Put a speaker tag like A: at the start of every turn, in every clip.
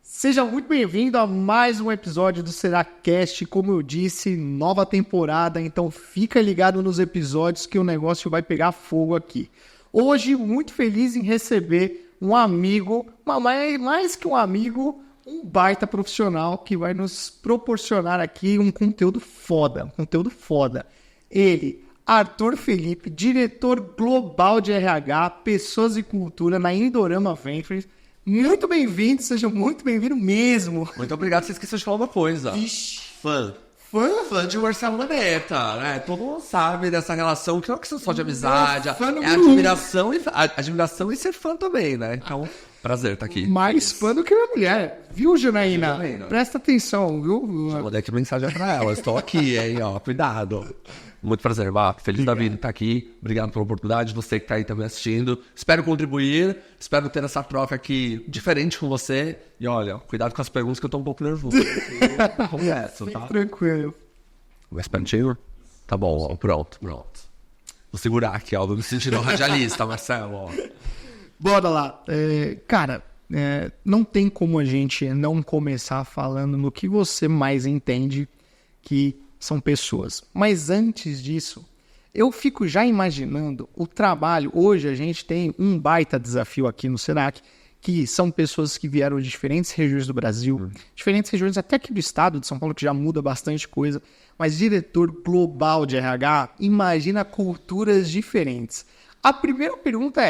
A: Seja muito bem-vindo a mais um episódio do Seracast. Como eu disse, nova temporada, então fica ligado nos episódios que o negócio vai pegar fogo aqui. Hoje, muito feliz em receber um amigo, mais que um amigo, um baita profissional que vai nos proporcionar aqui um conteúdo foda, Ele, Arthur Felipe, diretor global de RH, Pessoas e Cultura na Indorama Ventures. Muito bem-vindo, seja muito bem-vindo mesmo.
B: Muito obrigado, você esqueceu de falar uma coisa.
A: Ixi.
B: Fã de Marcelo Laneta, né? Todo mundo sabe dessa relação, que não é questão só de amizade, é admiração e ser fã também, né? Então, prazer estar aqui.
A: Mais fã do que minha mulher, viu, Janaína? Presta atenção, viu?
B: Vou mandar aqui mensagem pra ela, estou aqui, hein, ó, cuidado. Muito prazer, Marco. Feliz da vida de estar aqui. Obrigado pela oportunidade. Você que está aí também assistindo. Espero contribuir. Espero ter essa troca aqui diferente com você. E olha, cuidado com as perguntas que eu estou um pouco nervoso. Começo, tá?
A: Tranquilo.
B: Mais pertinho? Tá bom, ó, pronto. Vou segurar aqui, ó. Vou me sentir um radialista, Marcelo, ó.
A: Bora lá. Não tem como a gente não começar falando no que você mais entende, que são pessoas. Mas antes disso, eu fico já imaginando o trabalho. Hoje a gente tem um baita desafio aqui no Serac, que são pessoas que vieram de diferentes regiões do Brasil, diferentes regiões até aqui do estado de São Paulo, que já muda bastante coisa, mas diretor global de RH, imagina culturas diferentes. A primeira pergunta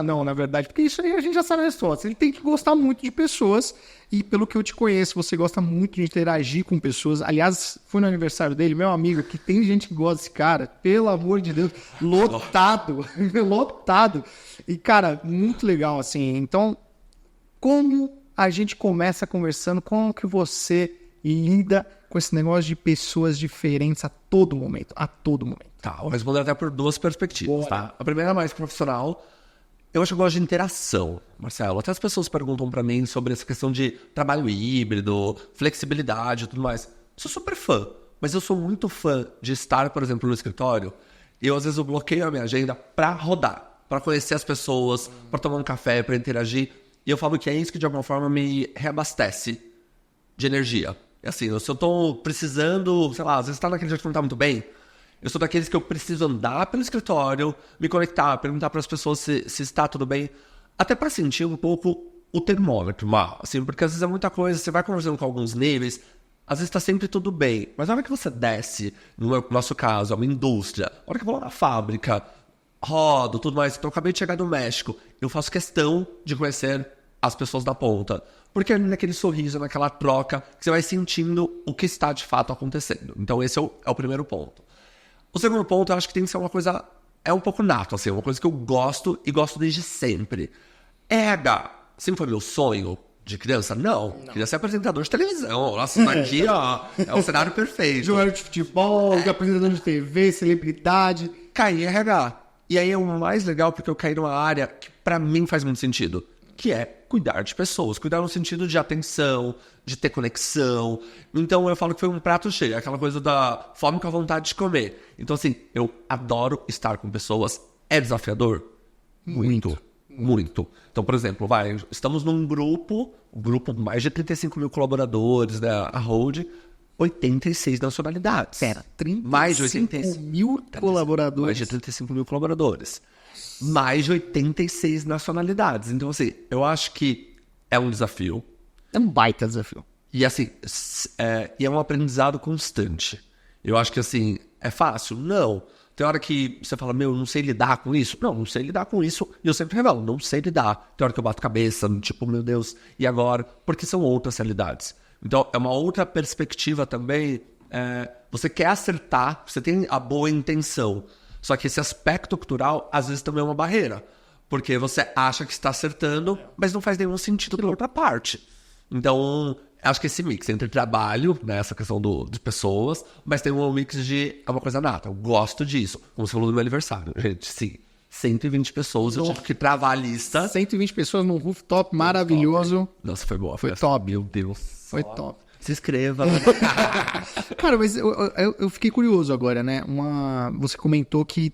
A: na verdade, porque isso aí a gente já sabe a resposta. Ele tem que gostar muito de pessoas e, pelo que eu te conheço, você gosta muito de interagir com pessoas. Aliás, fui no aniversário dele, meu amigo, que tem gente que gosta desse cara, pelo amor de Deus, lotado. E, cara, muito legal, assim. Então, como a gente começa conversando, como que você lida com esse negócio de pessoas diferentes a todo momento?
B: Tá, vou responder até por duas perspectivas, tá? A primeira é mais profissional. Eu acho que eu gosto de interação, Marcelo. Até as pessoas perguntam pra mim sobre essa questão de trabalho híbrido, flexibilidade e tudo mais. Sou super fã, mas eu sou muito fã de estar, por exemplo, no escritório. E às vezes eu bloqueio a minha agenda pra rodar, pra conhecer as pessoas, pra tomar um café, pra interagir. E eu falo que é isso que de alguma forma me reabastece de energia. É assim, se eu tô precisando, sei lá, às vezes tá naquele dia que não tá muito bem, eu sou daqueles que eu preciso andar pelo escritório, me conectar, perguntar para as pessoas se está tudo bem, até para sentir um pouco o termômetro, assim, porque às vezes é muita coisa, você vai conversando com alguns níveis, às vezes está sempre tudo bem, mas na hora que você desce, no nosso caso, é uma indústria, na hora que eu vou lá na fábrica, rodo, tudo mais, então eu acabei de chegar do México, eu faço questão de conhecer as pessoas da ponta, porque é naquele sorriso, naquela troca, que você vai sentindo o que está de fato acontecendo. Então esse é o primeiro ponto. O segundo ponto, eu acho que tem que ser uma coisa, é um pouco nato, assim, uma coisa que eu gosto e gosto desde sempre. Sempre foi meu sonho de criança? Não. Queria ser apresentador de televisão. Nossa, daqui, ó, é o cenário perfeito.
A: Jogador de futebol, apresentador de TV, celebridade.
B: Caí em RH. E aí é o mais legal porque eu caí numa área que pra mim faz muito sentido, que é cuidar de pessoas. Cuidar no sentido de atenção, de ter conexão. Então eu falo que foi um prato cheio, aquela coisa da fome com a vontade de comer. Então assim, eu adoro estar com pessoas. É desafiador? Muito. Então, por exemplo, estamos num grupo com mais de 35 mil colaboradores, né, a Hold, 86 nacionalidades.
A: Pera, 35
B: mais de 85
A: mil colaboradores?
B: Mais de 35 mil colaboradores. Mais de 86 nacionalidades. Então, assim, eu acho que é um desafio.
A: É um baita desafio.
B: E, assim, é um aprendizado constante. Eu acho que, assim, é fácil? Não. Tem hora que você fala, não sei lidar com isso. Não sei lidar com isso. E eu sempre revelo, não sei lidar. Tem hora que eu bato cabeça, tipo, meu Deus, e agora? Porque são outras realidades. Então, é uma outra perspectiva também. Você quer acertar, você tem a boa intenção. Só que esse aspecto cultural, às vezes, também é uma barreira. Porque você acha que está acertando, mas não faz nenhum sentido para outra parte. Então, acho que esse mix entre trabalho, né, essa questão de pessoas, mas tem um mix de... É uma coisa nata, eu gosto disso. Como você falou do meu aniversário. Gente, sim, 120 pessoas, eu tive que travar a lista.
A: 120 pessoas num rooftop maravilhoso.
B: Nossa, foi boa.
A: Foi top.
B: Meu Deus.
A: Foi top.
B: Se inscreva.
A: Cara, mas eu fiquei curioso agora, né? Você comentou que,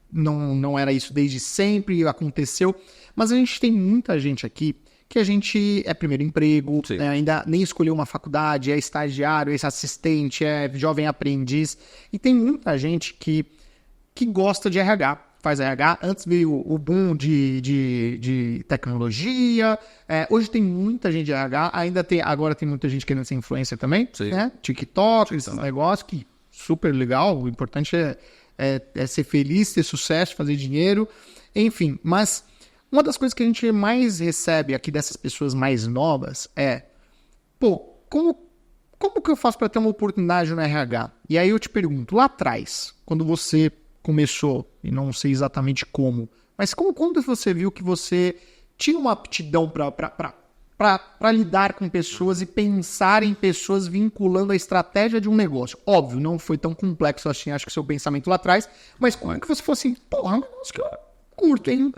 A: não era isso desde sempre, aconteceu. Mas a gente tem muita gente aqui que a gente é primeiro emprego,
B: Sim.
A: ainda nem escolheu uma faculdade, é estagiário, é assistente, é jovem aprendiz. E tem muita gente que gosta de RH, faz RH. Antes veio o boom de tecnologia. Hoje tem muita gente de RH, agora tem muita gente querendo ser influencer também,
B: Sim.
A: né? TikTok, esses negócios que super legal. O importante é ser feliz, ter sucesso, fazer dinheiro, enfim. Mas uma das coisas que a gente mais recebe aqui dessas pessoas mais novas é, como que eu faço para ter uma oportunidade no RH? E aí eu te pergunto, lá atrás, quando você começou, e não sei exatamente como, mas quando você viu que você tinha uma aptidão para lidar com pessoas e pensar em pessoas vinculando a estratégia de um negócio? Óbvio, não foi tão complexo assim, acho que o seu pensamento lá atrás, mas como é que você falou assim, porra, um negócio que eu curto, hein?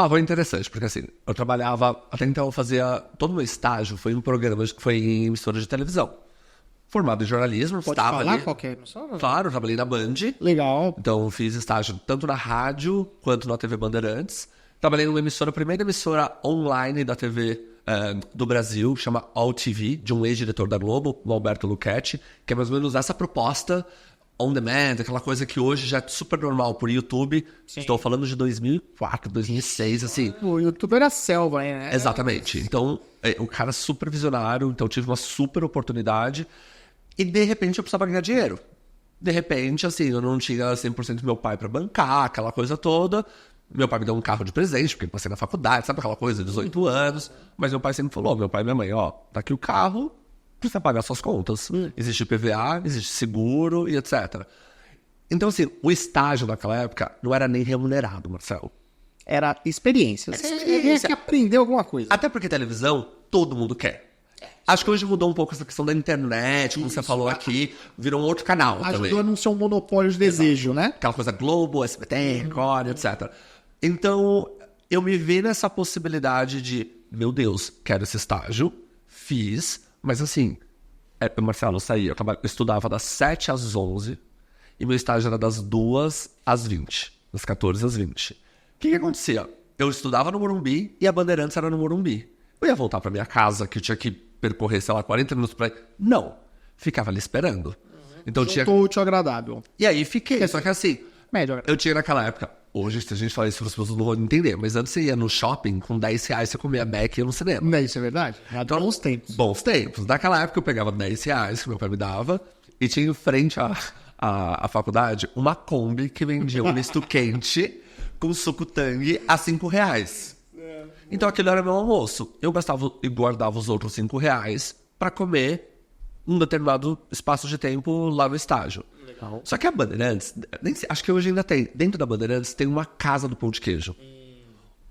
B: Foi interessante, porque assim, eu trabalhava, até então eu fazia, todo o meu estágio foi em programas, foi em emissora de televisão. Formado em jornalismo,
A: Pode
B: estava
A: falar
B: ali.
A: qual que é a emissora?
B: Claro, eu trabalhei na Band.
A: Legal.
B: Então, fiz estágio tanto na rádio quanto na TV Bandeirantes. Trabalhei numa emissora, a primeira emissora online da TV do Brasil, chama All TV, de um ex-diretor da Globo, o Alberto Luchetti, que é mais ou menos essa proposta on demand, aquela coisa que hoje já é super normal por YouTube. Sim. Estou falando de 2004, 2006, assim.
A: O YouTube era selva, né?
B: Exatamente. Então, o cara super visionário, então tive uma super oportunidade. E, de repente, eu precisava ganhar dinheiro. De repente, assim, eu não tinha 100% do meu pai para bancar, aquela coisa toda. Meu pai me deu um carro de presente, porque eu passei na faculdade, sabe aquela coisa, 18 anos. Mas meu pai sempre falou, meu pai e minha mãe, tá aqui o carro, precisa pagar suas contas. Existe PVA, existe seguro e etc. Então, assim, o estágio naquela época não era nem remunerado, Marcelo.
A: Era experiência. Você aprendeu alguma coisa.
B: Até porque televisão, todo mundo quer. Acho que hoje mudou um pouco essa questão da internet, como você falou aqui, virou um outro canal também.
A: Ajudou a não ser um monopólio de desejo, né?
B: Aquela coisa Globo, SBT, Record, etc. Então, eu me vi nessa possibilidade de, meu Deus, quero esse estágio, fiz, mas assim, Marcelo, eu saía, eu estudava das 7 às 11 e meu estágio era das 2 às 20, das 14 às 20. O que acontecia? Eu estudava no Morumbi e a Bandeirantes era no Morumbi. Eu ia voltar pra minha casa, que eu tinha que percorrer, sei lá, 40 minutos pra ir. Não. Ficava ali esperando. Então
A: Juntou útil agradável.
B: E aí fiquei. Só que assim,
A: médio.
B: Eu tinha naquela época... Hoje, se a gente falar isso, as pessoas não vão entender. Mas antes você ia no shopping, com 10 reais você comia Mac e ia no cinema.
A: Não, isso é verdade?
B: Então,
A: bons tempos.
B: Bons tempos. Naquela época eu pegava 10 reais que meu pai me dava e tinha em frente à faculdade uma Kombi que vendia um misto quente com suco Tang a 5 reais. Então aquele era meu almoço. Eu gastava e guardava os outros 5 reais para comer um determinado espaço de tempo lá no estágio. Legal. Só que a Bandeirantes, acho que hoje ainda tem, dentro da Bandeirantes tem uma casa do pão de queijo.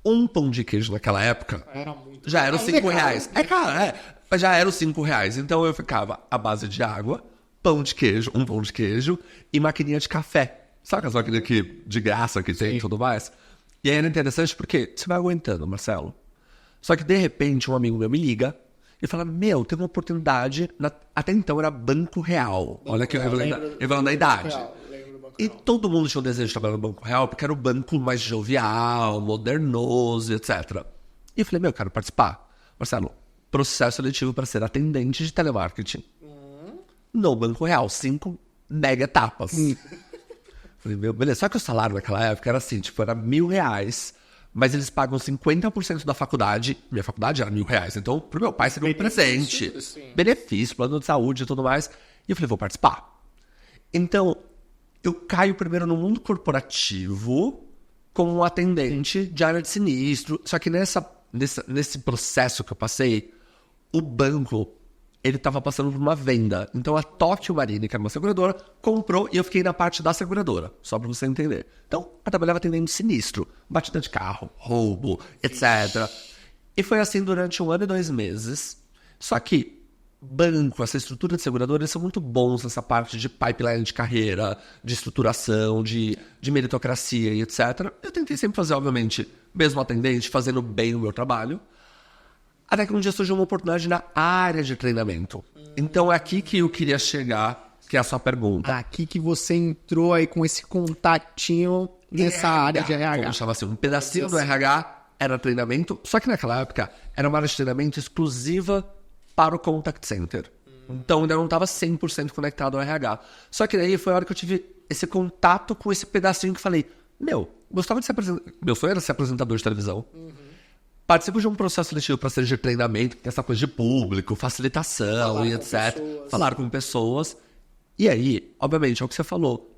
B: Um pão de queijo naquela época já era os 5 reais. Mas já era os 5 reais. Então eu ficava à base de água, pão de queijo, um pão de queijo e maquininha de café. Sabe as maquininhas de graça que tem e tudo mais? E aí era interessante porque você vai aguentando, Marcelo. Só que de repente um amigo meu me liga e fala, tem uma oportunidade, até então era Banco Real. Olha aqui, revelando da idade. E todo mundo tinha o desejo de trabalhar no Banco Real porque era o banco mais jovial, modernoso, etc. E eu falei, eu quero participar. Marcelo, processo seletivo para ser atendente de telemarketing. No Banco Real, 5 mega etapas. Falei, beleza. Só que o salário naquela época era assim, era R$1.000, mas eles pagam 50% da faculdade. Minha faculdade era R$1.000. Então, pro meu pai seria um presente. Benefício, plano de saúde e tudo mais. E eu falei, vou participar. Então, eu caio primeiro no mundo corporativo como um atendente de área de sinistro. Só que nesse processo que eu passei, o banco, ele estava passando por uma venda. Então a Tóquio Marine, que era uma seguradora, comprou e eu fiquei na parte da seguradora, só para você entender. Então eu trabalhava atendendo sinistro, batida de carro, roubo, etc. E foi assim durante 1 ano e 2 meses. Só que banco, essa estrutura de seguradora, eles são muito bons nessa parte de pipeline de carreira, de estruturação, de meritocracia e etc. Eu tentei sempre fazer, obviamente, mesmo atendente, fazendo bem o meu trabalho. Até que um dia surgiu uma oportunidade na área de treinamento. Então é aqui que eu queria chegar, que é a sua pergunta.
A: Aqui que você entrou aí com esse contatinho nessa área de RH.
B: Vamos chamar assim, um pedacinho do RH era treinamento, só que naquela época era uma área de treinamento exclusiva para o contact center. Então ainda não estava 100% conectado ao RH. Só que daí foi a hora que eu tive esse contato com esse pedacinho que falei, gostava de ser apresentador. Meu sonho era ser apresentador de televisão. Participo de um processo seletivo para ser de treinamento, essa coisa de público, facilitação e etc. Falar com pessoas. E aí, obviamente, é o que você falou.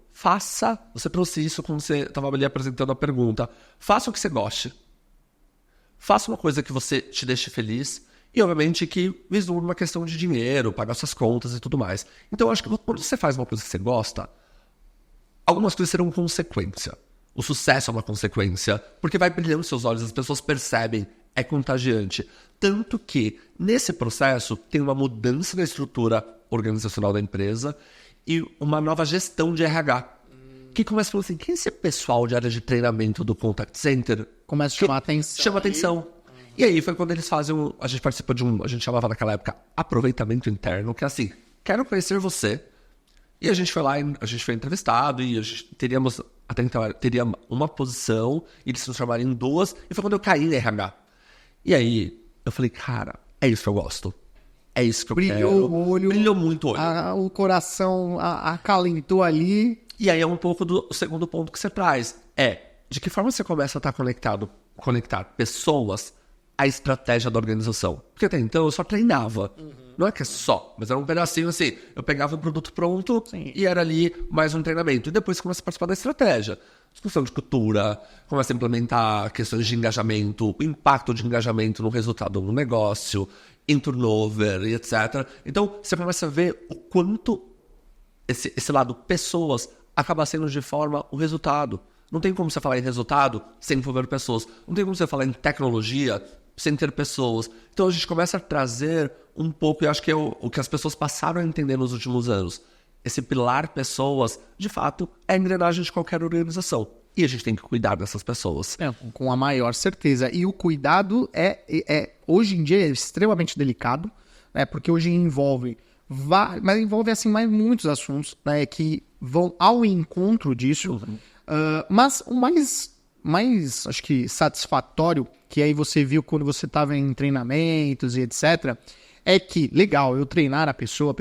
B: Você trouxe isso quando você estava ali apresentando a pergunta. Faça o que você goste. Faça uma coisa que você te deixe feliz. E, obviamente, que vislumbre uma questão de dinheiro, pagar suas contas e tudo mais. Então, eu acho que quando você faz uma coisa que você gosta, algumas coisas serão consequência. O sucesso é uma consequência, porque vai brilhando seus olhos, as pessoas percebem, é contagiante. Tanto que, nesse processo, tem uma mudança na estrutura organizacional da empresa e uma nova gestão de RH. Que começa a falar assim, quem é esse pessoal de área de treinamento do contact center?
A: Começa a chamar atenção.
B: Chama atenção. E aí foi quando eles fazem, a gente participa a gente chamava naquela época aproveitamento interno, que é assim, quero conhecer você. E a gente foi lá, a gente foi entrevistado e a gente até então teria uma posição e eles se transformaram em 2. E foi quando eu caí em RH. E aí eu falei, cara, é isso que eu gosto. É isso que eu quero. Brilhou muito o olho.
A: O coração acalentou ali.
B: E aí é um pouco do segundo ponto que você traz. De que forma você começa a estar conectar pessoas à estratégia da organização. Porque até então eu só treinava. Não é que é só, mas era um pedacinho assim. Eu pegava o produto pronto e era ali mais um treinamento. E depois começa a participar da estratégia. Discussão de cultura, começa a implementar questões de engajamento, o impacto de engajamento no resultado do negócio, em turnover e etc. Então você começa a ver o quanto esse lado pessoas acaba sendo de forma o resultado. Não tem como você falar em resultado sem envolver pessoas. Não tem como você falar em tecnologia sem ter pessoas. Então a gente começa a trazer um pouco, e acho que é o que as pessoas passaram a entender nos últimos anos. Esse pilar pessoas, de fato, é a engrenagem de qualquer organização. E a gente tem que cuidar dessas pessoas.
A: Com a maior certeza. E o cuidado hoje em dia é extremamente delicado, porque hoje envolve mas envolve assim mais muitos assuntos, né, que vão ao encontro disso. Mas o mais acho que satisfatório, que aí você viu quando você estava em treinamentos e etc., é que, legal, eu treinar a pessoa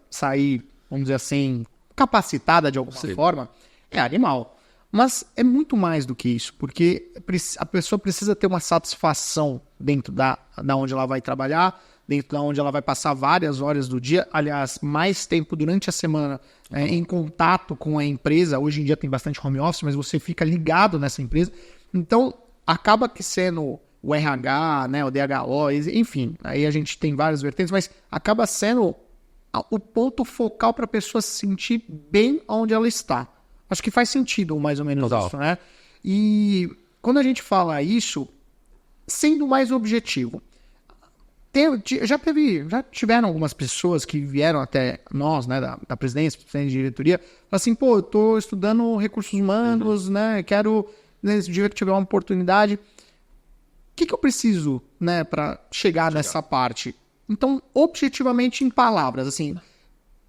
A: sair, vamos dizer assim, capacitada de alguma forma, é animal. Mas é muito mais do que isso, porque a pessoa precisa ter uma satisfação dentro da onde ela vai trabalhar, dentro da onde ela vai passar várias horas do dia, aliás, mais tempo durante a semana em contato com a empresa. Hoje em dia tem bastante home office, mas você fica ligado nessa empresa. Então, acaba que sendo o RH, né, o DHO, enfim, aí a gente tem várias vertentes, mas acaba sendo o ponto focal para a pessoa se sentir bem onde ela está. Acho que faz sentido mais ou menos isso, né? E quando a gente fala isso, sendo mais objetivo, já tiveram algumas pessoas que vieram até nós, né, da presidência de diretoria, assim, eu tô estudando recursos humanos, né, quero, nesse dia que tiver uma oportunidade, o que eu preciso, né, para chegar nessa parte? Então, objetivamente, em palavras, assim,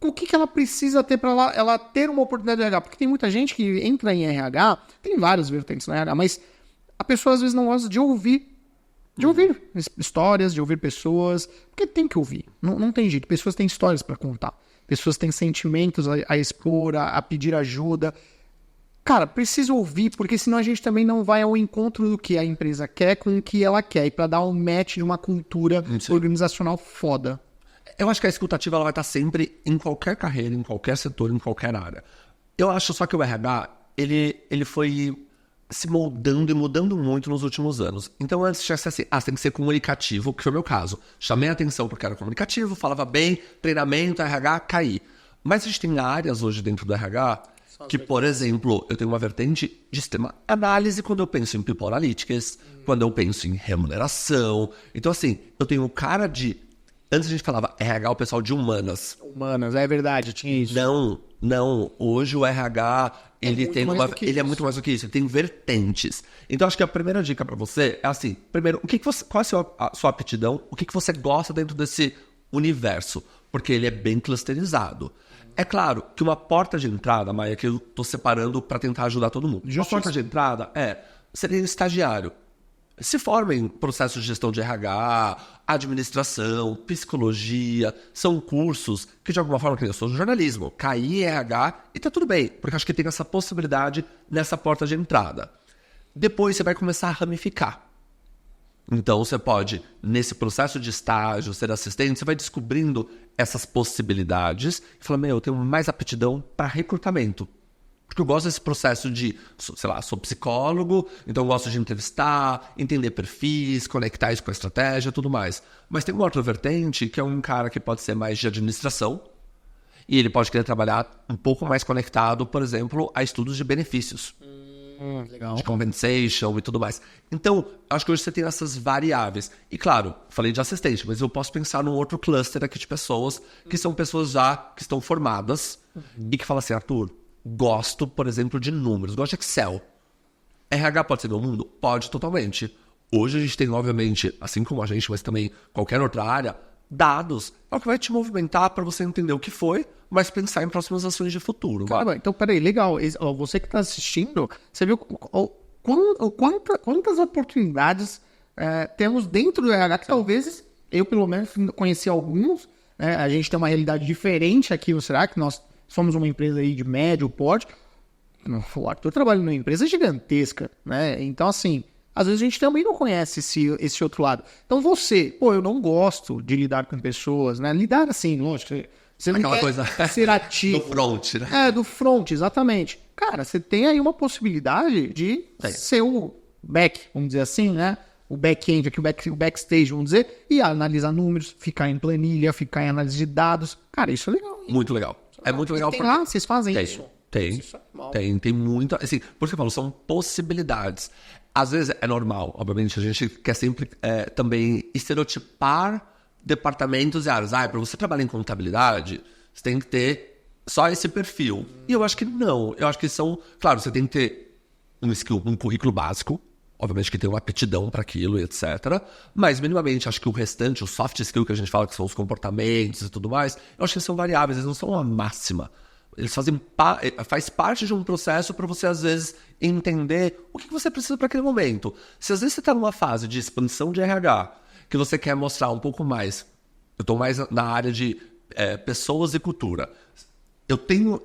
A: o que ela precisa ter para ela ter uma oportunidade de RH? Porque tem muita gente que entra em RH, tem várias vertentes no RH, mas a pessoa às vezes não gosta de ouvir histórias, de ouvir pessoas, porque tem que ouvir, não tem jeito. Pessoas têm histórias para contar, pessoas têm sentimentos a expor, a pedir ajuda. Cara, precisa ouvir, porque senão a gente também não vai ao encontro do que a empresa quer com o que ela quer, e para dar um match de uma cultura organizacional foda.
B: Eu acho que a escutativa ela vai estar sempre em qualquer carreira, em qualquer setor, em qualquer área. Eu acho só que o RH, ele foi se moldando e mudando muito nos últimos anos. Então antes tinha assim, você tem que ser comunicativo, que foi o meu caso. Chamei a atenção porque era comunicativo, falava bem, treinamento, RH, caí. Mas a gente tem áreas hoje dentro do RH que, por exemplo, eu tenho uma vertente de sistema análise quando eu penso em people analytics, quando eu penso em remuneração. Então assim, eu tenho um cara de... Antes a gente falava RH, o pessoal de humanas.
A: Humanas, é verdade, eu tinha isso.
B: Não. Hoje o RH, ele é muito mais do que isso. Ele tem vertentes. Então, acho que a primeira dica para você é assim. Primeiro, qual é a sua aptidão? O que você gosta dentro desse universo? Porque ele é bem clusterizado. É claro que uma porta de entrada, Maia, que eu tô separando para tentar ajudar todo mundo. Uma porta de entrada seria estagiário. se forma em processos de gestão de RH, administração, psicologia. São cursos que, de alguma forma, eu sou jornalismo, caí em RH e tá tudo bem, porque acho que tem essa possibilidade nessa porta de entrada. Depois você vai começar a ramificar. Então você pode, nesse processo de estágio, ser assistente, você vai descobrindo essas possibilidades e fala, eu tenho mais aptidão para recrutamento. Porque eu gosto desse processo de, sei lá, sou psicólogo, então eu gosto de entrevistar, entender perfis, conectar isso com a estratégia e tudo mais. Mas tem uma outra vertente que é um cara que pode ser mais de administração e ele pode querer trabalhar um pouco mais conectado, por exemplo, a estudos de benefícios.
A: Legal.
B: De compensation e tudo mais. Então, acho que hoje você tem essas variáveis. E claro, falei de assistente, mas eu posso pensar num outro cluster aqui de pessoas que são pessoas já que estão formadas e que falam assim, Arthur, gosto, por exemplo, de números, gosto de Excel. RH pode ser meu mundo? Pode, totalmente. Hoje a gente tem, obviamente, assim como a gente, mas também qualquer outra área, dados. É o que vai te movimentar para você entender o que foi, mas pensar em próximas ações de futuro.
A: Cara, então, peraí, legal. Você que está assistindo, você viu quantas oportunidades temos dentro do RH, que talvez eu, pelo menos, conheci alguns. Né? A gente tem uma realidade diferente aqui no Será que nós somos uma empresa aí de médio porte. O Arthur trabalha numa empresa gigantesca, né? Então, assim, às vezes a gente também não conhece esse outro lado. Então você, eu não gosto de lidar com pessoas, né? Lidar assim, lógico, você não
B: aquela
A: quer
B: coisa
A: ser ativo.
B: do front, né?
A: Do front, exatamente. Cara, você tem aí uma possibilidade de ser o back, vamos dizer assim, né? O back-end aqui, o backstage, vamos dizer, e analisar números, ficar em planilha, ficar em análise de dados. Cara, isso é legal. Hein?
B: Muito legal. É muito legal.
A: Tem lá, vocês fazem isso?
B: Tem muita... Assim, por isso que eu falo, são possibilidades. Às vezes é normal, obviamente, a gente quer sempre também estereotipar departamentos e áreas. Para você trabalhar em contabilidade, você tem que ter só esse perfil. E eu acho que não. Eu acho que são... Claro, você tem que ter um currículo básico, obviamente que tem uma aptidão para aquilo, etc. Mas, minimamente, acho que o restante, o soft skill que a gente fala, que são os comportamentos e tudo mais, eu acho que são variáveis, eles não são uma máxima. Eles faz parte de um processo para você, às vezes, entender o que você precisa para aquele momento. Se, às vezes, você está numa fase de expansão de RH, que você quer mostrar um pouco mais, eu estou mais na área de pessoas e cultura. Eu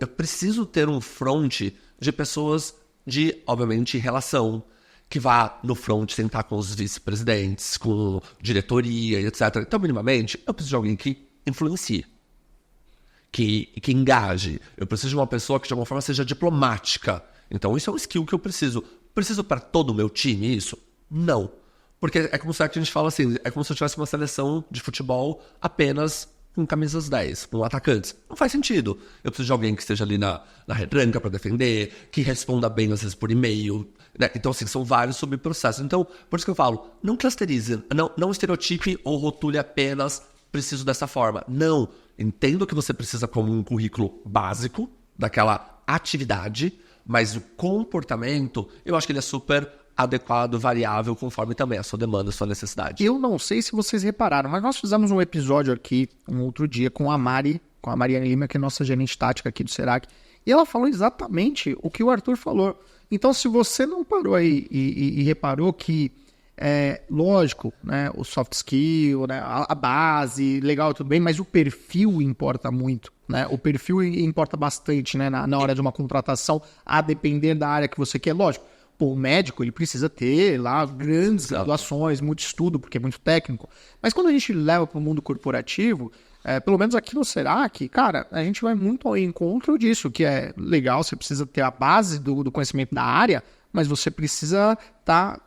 B: preciso ter um front de pessoas de, obviamente, relação, que vá no front sentar com os vice-presidentes, com diretoria, etc. Então, minimamente, eu preciso de alguém que influencie, que engaje. Eu preciso de uma pessoa que, de alguma forma, seja diplomática. Então, isso é um skill que eu preciso. Preciso para todo o meu time isso? Não. Porque é como se a gente fala assim, é como se eu tivesse uma seleção de futebol apenas com camisas 10, com atacantes. Não faz sentido. Eu preciso de alguém que esteja ali na retranca para defender, que responda bem, às vezes, por e-mail. Né? Então, assim, são vários subprocessos. Então, por isso que eu falo, não clusterize, não estereotipe ou rotule apenas preciso dessa forma. Não. Entendo que você precisa como um currículo básico daquela atividade, mas o comportamento, eu acho que ele é super adequado, variável, conforme também a sua demanda, a sua necessidade.
A: Eu não sei se vocês repararam, mas nós fizemos um episódio aqui, um outro dia, com a Mariana Lima, que é nossa gerente tática aqui do Serac, e ela falou exatamente o que o Arthur falou. Então, se você não parou aí e reparou que, lógico, né, o soft skill, né, a base, legal, tudo bem, mas o perfil importa muito, né? O perfil importa bastante, né, na hora de uma contratação, a depender da área que você quer, lógico. O médico, ele precisa ter lá grandes graduações, muito estudo, porque é muito técnico. Mas quando a gente leva para o mundo corporativo, pelo menos aqui no Serac, cara, a gente vai muito ao encontro disso, que é legal, você precisa ter a base do conhecimento da área, mas você precisa estar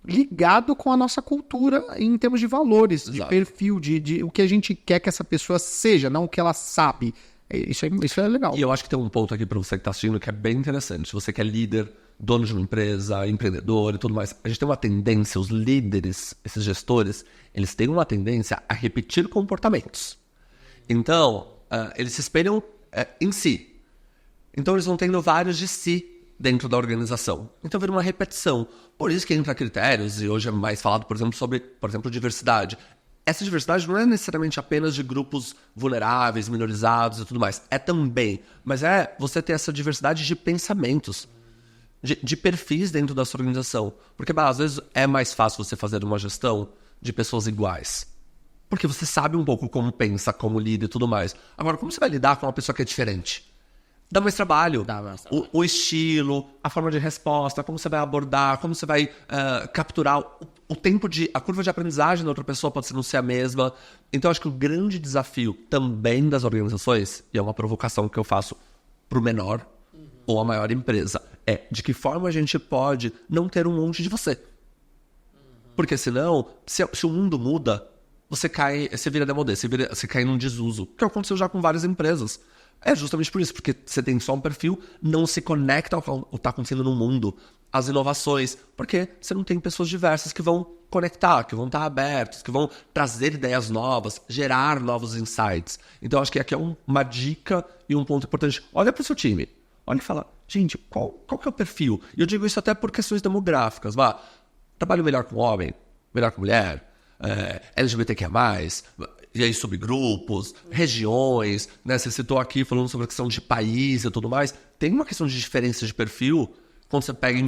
A: ligado com a nossa cultura em termos de valores, de perfil, de o que a gente quer que essa pessoa seja, não o que ela sabe. Isso é legal.
B: E eu acho que tem um ponto aqui para você que está assistindo que é bem interessante. Se você quer líder, dono de uma empresa, empreendedor e tudo mais, a gente tem uma tendência, os líderes, esses gestores, eles têm uma tendência a repetir comportamentos. Então, eles se espelham em si. Então, eles vão tendo vários de si dentro da organização. Então, vira uma repetição. Por isso que entra critérios, e hoje é mais falado, por exemplo, sobre, diversidade. Essa diversidade não é necessariamente apenas de grupos vulneráveis, minorizados e tudo mais. É também. Mas você ter essa diversidade de pensamentos. de perfis dentro da sua organização. Porque, às vezes, é mais fácil você fazer uma gestão de pessoas iguais. Porque você sabe um pouco como pensa, como lida e tudo mais. Agora, como você vai lidar com uma pessoa que é diferente? Dá mais trabalho. O estilo, a forma de resposta, como você vai abordar, como você vai capturar a curva de aprendizagem da outra pessoa pode não ser a mesma. Então, acho que o grande desafio também das organizações, e é uma provocação que eu faço para o menor ou a maior empresa, é de que forma a gente pode não ter um monte de você. Porque senão, se o mundo muda, você vira demodê, você cai num desuso. Que aconteceu já com várias empresas. É justamente por isso, porque você tem só um perfil, não se conecta ao que está acontecendo no mundo, às inovações, porque você não tem pessoas diversas que vão conectar, que vão estar abertos, que vão trazer ideias novas, gerar novos insights. Então, acho que aqui é uma dica e um ponto importante. Olha para o seu time, olha e fala, gente, qual que é o perfil? E eu digo isso até por questões demográficas. Trabalho melhor com homem, melhor com mulher, LGBTQIA+, e aí subgrupos, regiões, né? Você citou aqui falando sobre a questão de país e tudo mais. Tem uma questão de diferença de perfil quando você pega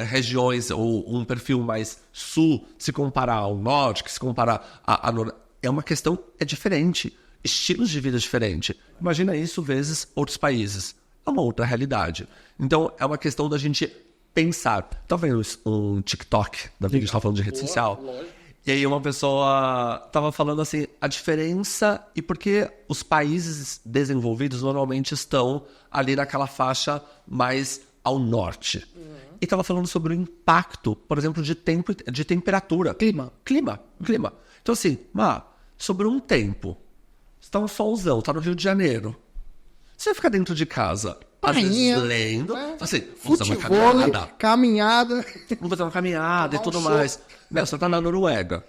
B: regiões ou um perfil mais sul, se comparar ao norte, que se comparar a nordeste. É uma questão, é diferente. Estilos de vida diferentes. Imagina isso vezes outros países. É uma outra realidade. Então, é uma questão da gente pensar. Tá vendo um TikTok, da vida, a gente tá falando de rede social? Lógico. E aí uma pessoa estava falando assim, a diferença e por que os países desenvolvidos normalmente estão ali naquela faixa mais ao norte. E estava falando sobre o impacto, por exemplo, de temperatura. Clima. Então assim, sobre um tempo, está um solzão, tá no Rio de Janeiro. Você fica dentro de casa, às vezes lendo, assim,
A: futebol, caminhada.
B: Vamos fazer uma caminhada e tudo mais. Você tá na Noruega.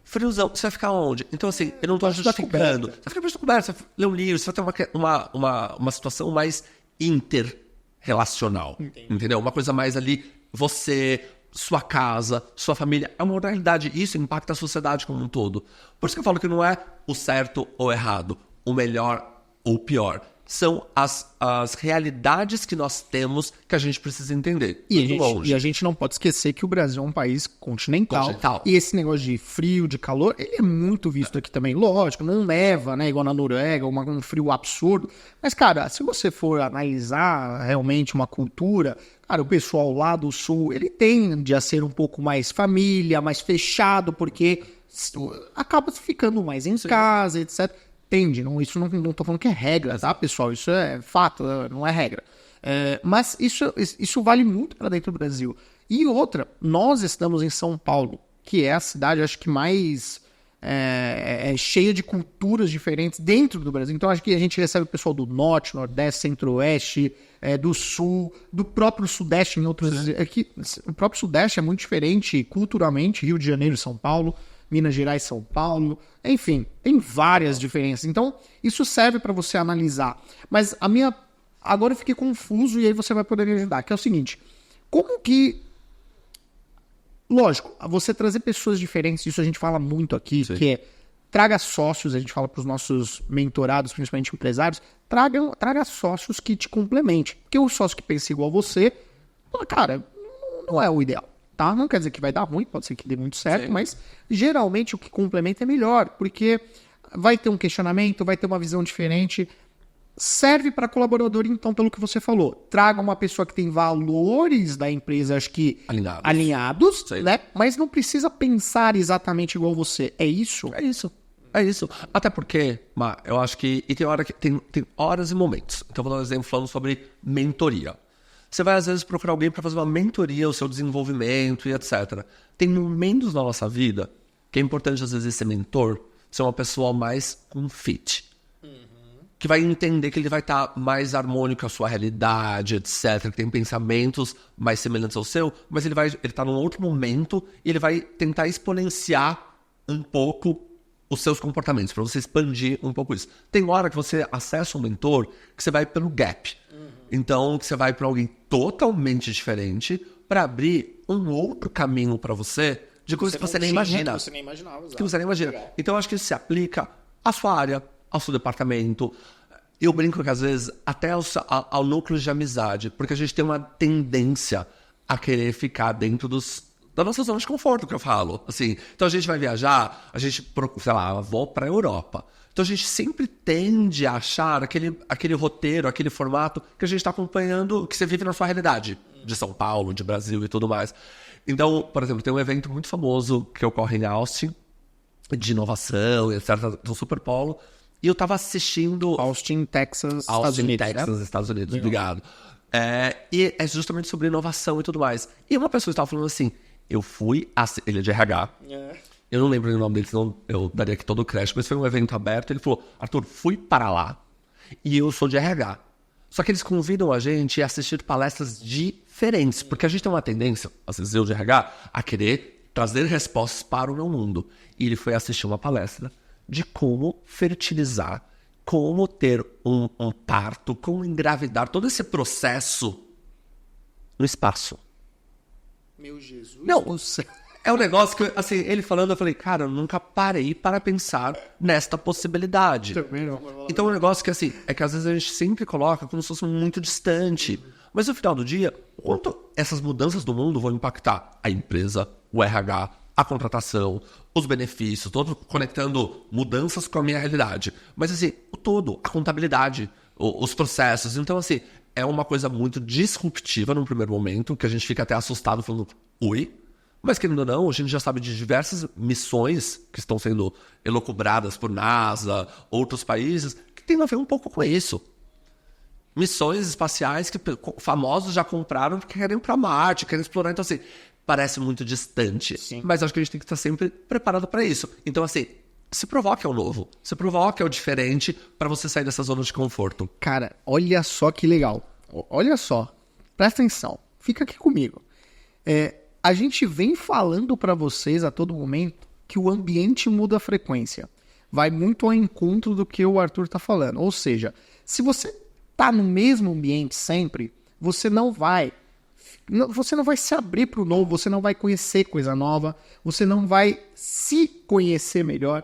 B: Friozão, você vai ficar onde? Então, assim, eu não tô justificando. Você fica debaixo da coberta, você vai ler um livro, você vai ter uma situação mais interrelacional. Entendeu? Uma coisa mais ali, você, sua casa, sua família. É uma realidade. Isso impacta a sociedade como um todo. Por isso que eu falo que não é o certo ou errado, o melhor ou o pior. São as realidades que nós temos que a gente precisa entender.
A: E a gente não pode esquecer que o Brasil é um país continental. E esse negócio de frio, de calor, ele é muito visto aqui também. Lógico, não neva, né? Igual na Noruega, um frio absurdo. Mas, cara, se você for analisar realmente uma cultura, cara, o pessoal lá do sul, ele tende a ser um pouco mais família, mais fechado, porque acaba ficando mais em casa, etc. Entende? Isso não tô falando que é regra, tá, pessoal? Isso é fato, não é regra. Mas isso vale muito para dentro do Brasil. E outra, nós estamos em São Paulo, que é a cidade, acho que mais cheia de culturas diferentes dentro do Brasil. Então, acho que a gente recebe o pessoal do Norte, Nordeste, Centro-Oeste, do Sul, do próprio Sudeste, em outros... Aqui, o próprio Sudeste é muito diferente culturalmente, Rio de Janeiro e São Paulo, Minas Gerais, São Paulo, enfim, tem várias diferenças. Então, isso serve para você analisar. Mas agora eu fiquei confuso e aí você vai poder me ajudar, que é o seguinte, como que... Lógico, você trazer pessoas diferentes, isso a gente fala muito aqui, que é traga sócios, a gente fala para os nossos mentorados, principalmente empresários, traga sócios que te complementem. Porque o sócio que pensa igual você, cara, não é o ideal. Tá? Não quer dizer que vai dar ruim, pode ser que dê muito certo, mas geralmente o que complementa é melhor, porque vai ter um questionamento, vai ter uma visão diferente. Serve para colaborador, então, pelo que você falou. Traga uma pessoa que tem valores da empresa, acho que alinhados, né? Mas não precisa pensar exatamente igual você. É isso?
B: É isso. Até porque, eu acho que... E tem horas e momentos. Então, vou dar um exemplo falando sobre mentoria. Você vai, às vezes, procurar alguém para fazer uma mentoria, o seu desenvolvimento e etc. Tem momentos na nossa vida que é importante, às vezes, esse mentor ser uma pessoa mais com fit. Que vai entender que ele vai estar mais harmônico com a sua realidade, etc. Que tem pensamentos mais semelhantes ao seu, mas ele está num outro momento e ele vai tentar exponenciar um pouco os seus comportamentos, para você expandir um pouco isso. Tem hora que você acessa um mentor que você vai pelo gap. Então, que você vai para alguém totalmente diferente para abrir um outro caminho para você de coisas que você nem imagina.
A: Que você nem imaginava.
B: Que você nem imagina. Então, eu acho que isso se aplica à sua área, ao seu departamento. Eu brinco que às vezes até ao núcleo de amizade, porque a gente tem uma tendência a querer ficar dentro da nossa zona de conforto, que eu falo. Assim, então a gente vai viajar, a gente, sei lá, vou para a Europa. Então a gente sempre tende a achar aquele roteiro, aquele formato que a gente está acompanhando, que você vive na sua realidade, de São Paulo, de Brasil e tudo mais. Então, por exemplo, tem um evento muito famoso que ocorre em Austin, de inovação, etc., do Superpolo, e eu estava assistindo...
A: Austin, Texas, Estados Unidos.
B: Texas, Estados Unidos, obrigado. E é justamente sobre inovação e tudo mais. E uma pessoa estava falando assim, ele é de RH, eu não lembro o nome dele, senão eu daria aqui todo o crédito, mas foi um evento aberto, ele falou, Arthur, fui para lá, e eu sou de RH. Só que eles convidam a gente a assistir palestras diferentes, porque a gente tem uma tendência, às vezes eu de RH, a querer trazer respostas para o meu mundo. E ele foi assistir uma palestra de como fertilizar, como ter um parto, como engravidar, todo esse processo no espaço.
A: Meu Jesus.
B: Não, é um negócio que, assim, ele falando, eu falei, cara, eu nunca parei para pensar nesta possibilidade.
A: Também não.
B: Então é um negócio que, assim, é que às vezes a gente sempre coloca como se fosse muito distante. Mas no final do dia, quanto essas mudanças do mundo vão impactar a empresa, o RH, a contratação, os benefícios, todo conectando mudanças com a minha realidade. Mas, assim, o todo, a contabilidade, os processos. Então, assim, é uma coisa muito disruptiva num primeiro momento, que a gente fica até assustado falando, ui. Mas, querendo ou não, a gente já sabe de diversas missões que estão sendo elucubradas por NASA, outros países, que tem a ver um pouco com isso. Missões espaciais que famosos já compraram porque querem ir para Marte, querem explorar. Então, assim, parece muito distante.
A: Sim.
B: Mas acho que a gente tem que estar sempre preparado para isso. Então, assim, se provoque ao novo. Se provoque ao diferente para você sair dessa zona de conforto.
A: Cara, olha só que legal. Olha só. Presta atenção. Fica aqui comigo. A gente vem falando para vocês a todo momento que o ambiente muda a frequência. Vai muito ao encontro do que o Arthur está falando. Ou seja, se você está no mesmo ambiente sempre, você não vai se abrir para o novo, você não vai conhecer coisa nova, você não vai se conhecer melhor.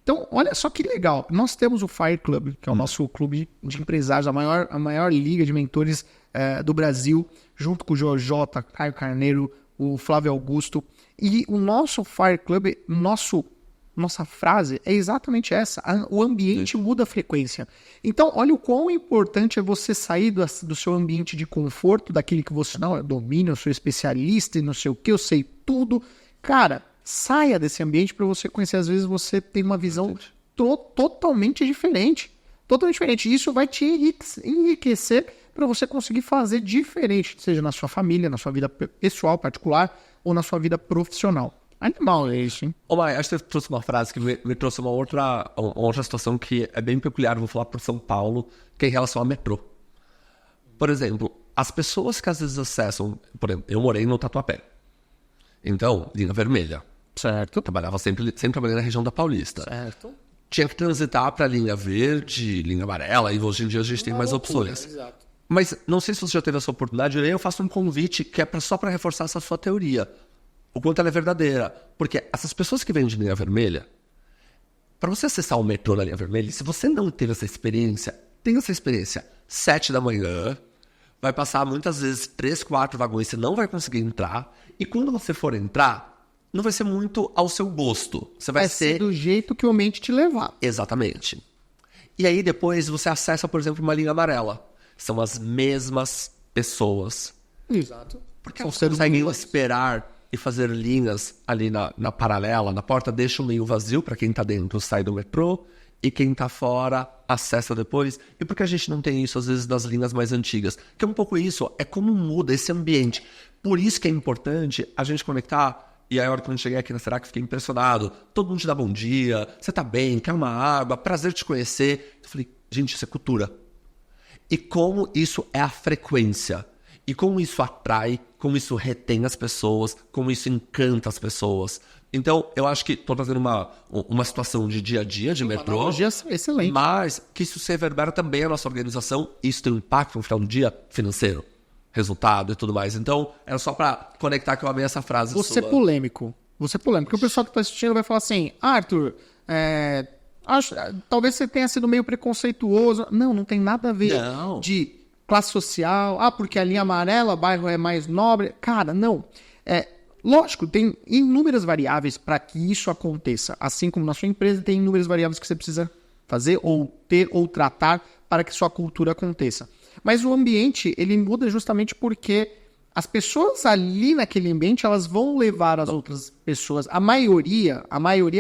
A: Então, olha só que legal. Nós temos o Fire Club, que é o nosso clube de empresários, a maior liga de mentores do Brasil, junto com o Jojota, Caio Carneiro, o Flávio Augusto. E o nosso Fire Club, nossa frase é exatamente essa. O ambiente muda a frequência. Então, olha o quão importante é você sair do seu ambiente de conforto, daquele que você não domina, eu sou especialista e não sei o que, eu sei tudo. Cara, saia desse ambiente para você conhecer. Às vezes você tem uma visão totalmente diferente. Totalmente diferente. Isso vai te enriquecer para você conseguir fazer diferente, seja na sua família, na sua vida pessoal, particular, ou na sua vida profissional. Animal é isso, hein?
B: Ô, Mai, acho que você trouxe uma frase que me trouxe uma outra situação que é bem peculiar, vou falar por São Paulo, que é em relação ao metrô. Por exemplo, as pessoas que às vezes acessam... Por exemplo, eu morei no Tatuapé. Então, linha vermelha.
A: Certo.
B: Sempre trabalhei na região da Paulista.
A: Certo.
B: Tinha que transitar para linha verde, linha amarela, e hoje em dia a gente tem mais opções.
A: Exato.
B: Mas não sei se você já teve essa oportunidade, eu faço um convite que é só para reforçar essa sua teoria. O quanto ela é verdadeira. Porque essas pessoas que vêm de linha vermelha, para você acessar o metrô na linha vermelha, se você não teve essa experiência, tenha essa experiência 7 da manhã, vai passar muitas vezes 3, 4 vagões, você não vai conseguir entrar, e quando você for entrar, não vai ser muito ao seu gosto. Você vai ser
A: do jeito que o ambiente te levar.
B: Exatamente. E aí depois você acessa, por exemplo, uma linha amarela. São as mesmas pessoas.
A: Exato.
B: Porque elas conseguem esperar e fazer linhas ali na paralela, na porta, deixam meio vazio para quem tá dentro sai do metrô e quem tá fora acessa depois. E por que a gente não tem isso às vezes nas linhas mais antigas? Que é um pouco isso, é como muda esse ambiente. Por isso que é importante a gente conectar. E aí, a hora que eu cheguei aqui na Será que fiquei impressionado. Todo mundo te dá bom dia, você tá bem, quer uma água, prazer te conhecer. Eu falei, gente, isso é cultura. E como isso é a frequência. E como isso atrai, como isso retém as pessoas, como isso encanta as pessoas. Então, eu acho que estou trazendo uma situação de dia a dia, de metrô.
A: Excelente.
B: Mas que isso se reverbera também a nossa organização. Isso tem um impacto no final do dia financeiro, resultado e tudo mais. Então, era só para conectar que eu amei essa frase
A: Você é polêmico. Porque o pessoal que está assistindo vai falar assim, Arthur, talvez você tenha sido meio preconceituoso. Não tem nada a ver de classe social. Porque a linha amarela, o bairro é mais nobre. Cara, não. Lógico, tem inúmeras variáveis para que isso aconteça. Assim como na sua empresa, tem inúmeras variáveis que você precisa fazer ou ter ou tratar para que sua cultura aconteça. Mas o ambiente, ele muda justamente porque as pessoas ali naquele ambiente, elas vão levar as outras pessoas. A maioria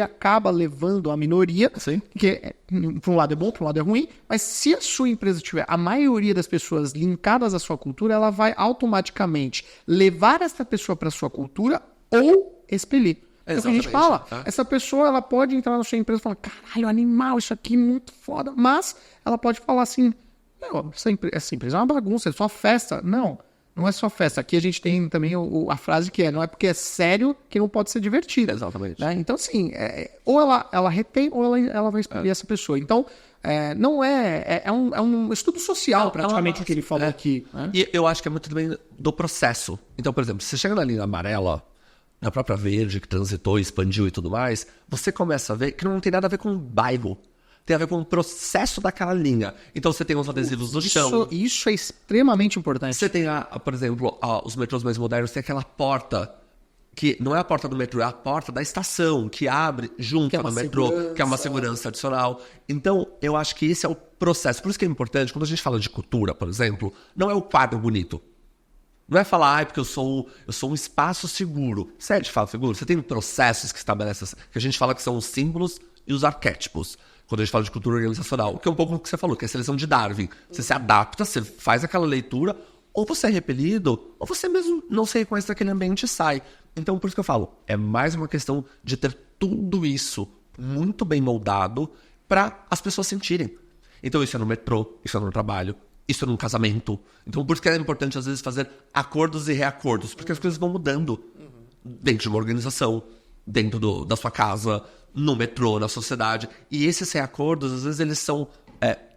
A: acaba levando a minoria,
B: Sim.
A: que por um lado é bom, por um lado é ruim, mas se a sua empresa tiver a maioria das pessoas linkadas à sua cultura, ela vai automaticamente levar essa pessoa para a sua cultura ou expelir. Então, a gente fala, essa pessoa ela pode entrar na sua empresa e falar, caralho, animal, isso aqui é muito foda, mas ela pode falar assim, não, essa empresa é uma bagunça, é só festa. Não é só festa. Aqui a gente tem também a frase que não é porque é sério que não pode ser divertido.
B: Exatamente.
A: Né? Então, assim, ou ela retém ou ela vai expelir essa pessoa. Então, não é um estudo social, praticamente, o que ele falou aqui. Né?
B: E eu acho que é muito também do processo. Então, por exemplo, se você chega na linha amarela, na própria verde, que transitou, expandiu e tudo mais, você começa a ver que não tem nada a ver com o bairro. Tem a ver com o processo daquela linha. Então você tem os adesivos do chão.
A: Isso é extremamente importante.
B: Você tem, por exemplo, os metrôs mais modernos, tem aquela porta, que não é a porta do metrô, é a porta da estação, que abre junto no metrô, que é uma segurança adicional. Então, eu acho que esse é o processo. Por isso que é importante, quando a gente fala de cultura, por exemplo, não é o quadro bonito. Não é falar, porque eu sou um espaço seguro. Você é de fato seguro? Você tem processos que estabelecem, que a gente fala que são os símbolos e os arquétipos. Quando a gente fala de cultura organizacional, que é um pouco o que você falou, que é a seleção de Darwin. Você se adapta, você faz aquela leitura, ou você é repelido, ou você mesmo não se reconhece naquele ambiente e sai. Então, por isso que eu falo, é mais uma questão de ter tudo isso muito bem moldado para as pessoas sentirem. Então, isso é no metrô, isso é no trabalho, isso é no casamento. Então, por isso que é importante, às vezes, fazer acordos e reacordos, porque as coisas vão mudando dentro de uma organização, dentro da sua casa, no metrô, na sociedade. E esses reacordos, às vezes, eles são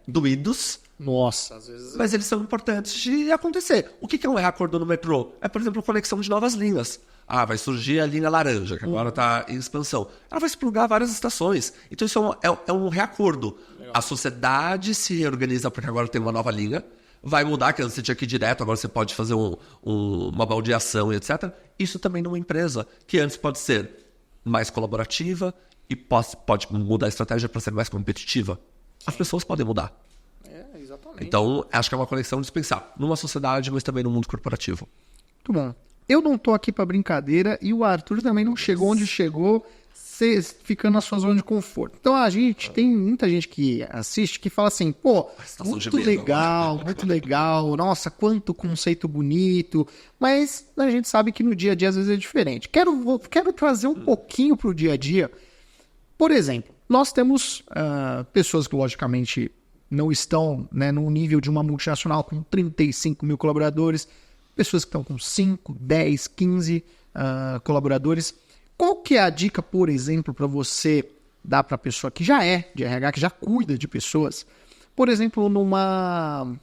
B: doídos.
A: Nossa, às vezes...
B: Mas eles são importantes de acontecer. O que é um reacordo no metrô? É, por exemplo, a conexão de novas linhas. Vai surgir a linha laranja, que agora está em expansão. Ela vai expurgar várias estações. Então, isso é um reacordo. Legal. A sociedade se reorganiza porque agora tem uma nova linha. Vai mudar, que antes você tinha que ir direto, agora você pode fazer uma baldeação e etc. Isso também numa empresa, que antes pode ser mais colaborativa e pode mudar a estratégia para ser mais competitiva. As pessoas podem mudar.
A: Exatamente.
B: Então, acho que é uma conexão dispensável. Numa sociedade, mas também no mundo corporativo.
A: Muito bom. Eu não tô aqui para brincadeira e o Arthur também não chegou onde chegou, ficando na sua zona de conforto. Então, tem muita gente que assiste que fala assim, pô, muito legal, nossa, quanto conceito bonito, mas a gente sabe que no dia a dia às vezes é diferente. Quero trazer um pouquinho pro dia a dia. Por exemplo, nós temos pessoas que, logicamente, não estão, né, no nível de uma multinacional com 35 mil colaboradores, pessoas que estão com 5, 10, 15 colaboradores. Qual que é a dica, por exemplo, para você dar para a pessoa que já é de RH, que já cuida de pessoas, por exemplo, numa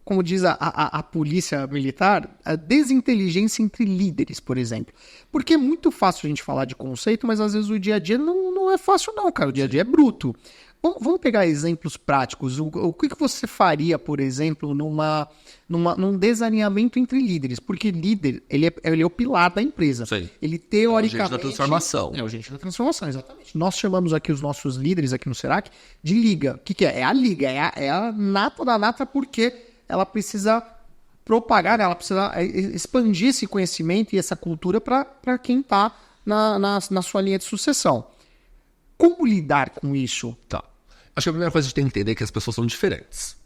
A: como diz a polícia militar, a desinteligência entre líderes, por exemplo. Porque é muito fácil a gente falar de conceito, mas às vezes o dia a dia não é fácil não, cara. O dia a dia é bruto. Vamos pegar exemplos práticos. O que você faria, por exemplo, num desalinhamento entre líderes? Porque líder, ele é o pilar da empresa.
B: Sim.
A: Ele, teoricamente...
B: É o agente da transformação.
A: É o agente da transformação, exatamente. Nós chamamos aqui os nossos líderes aqui no Serac de liga. O que é? É a liga, é a nata da nata, porque ela precisa propagar, ela precisa expandir esse conhecimento e essa cultura para quem está na sua linha de sucessão. Como lidar com isso?
B: Tá. Acho que a primeira coisa a gente tem que entender é que as pessoas são diferentes.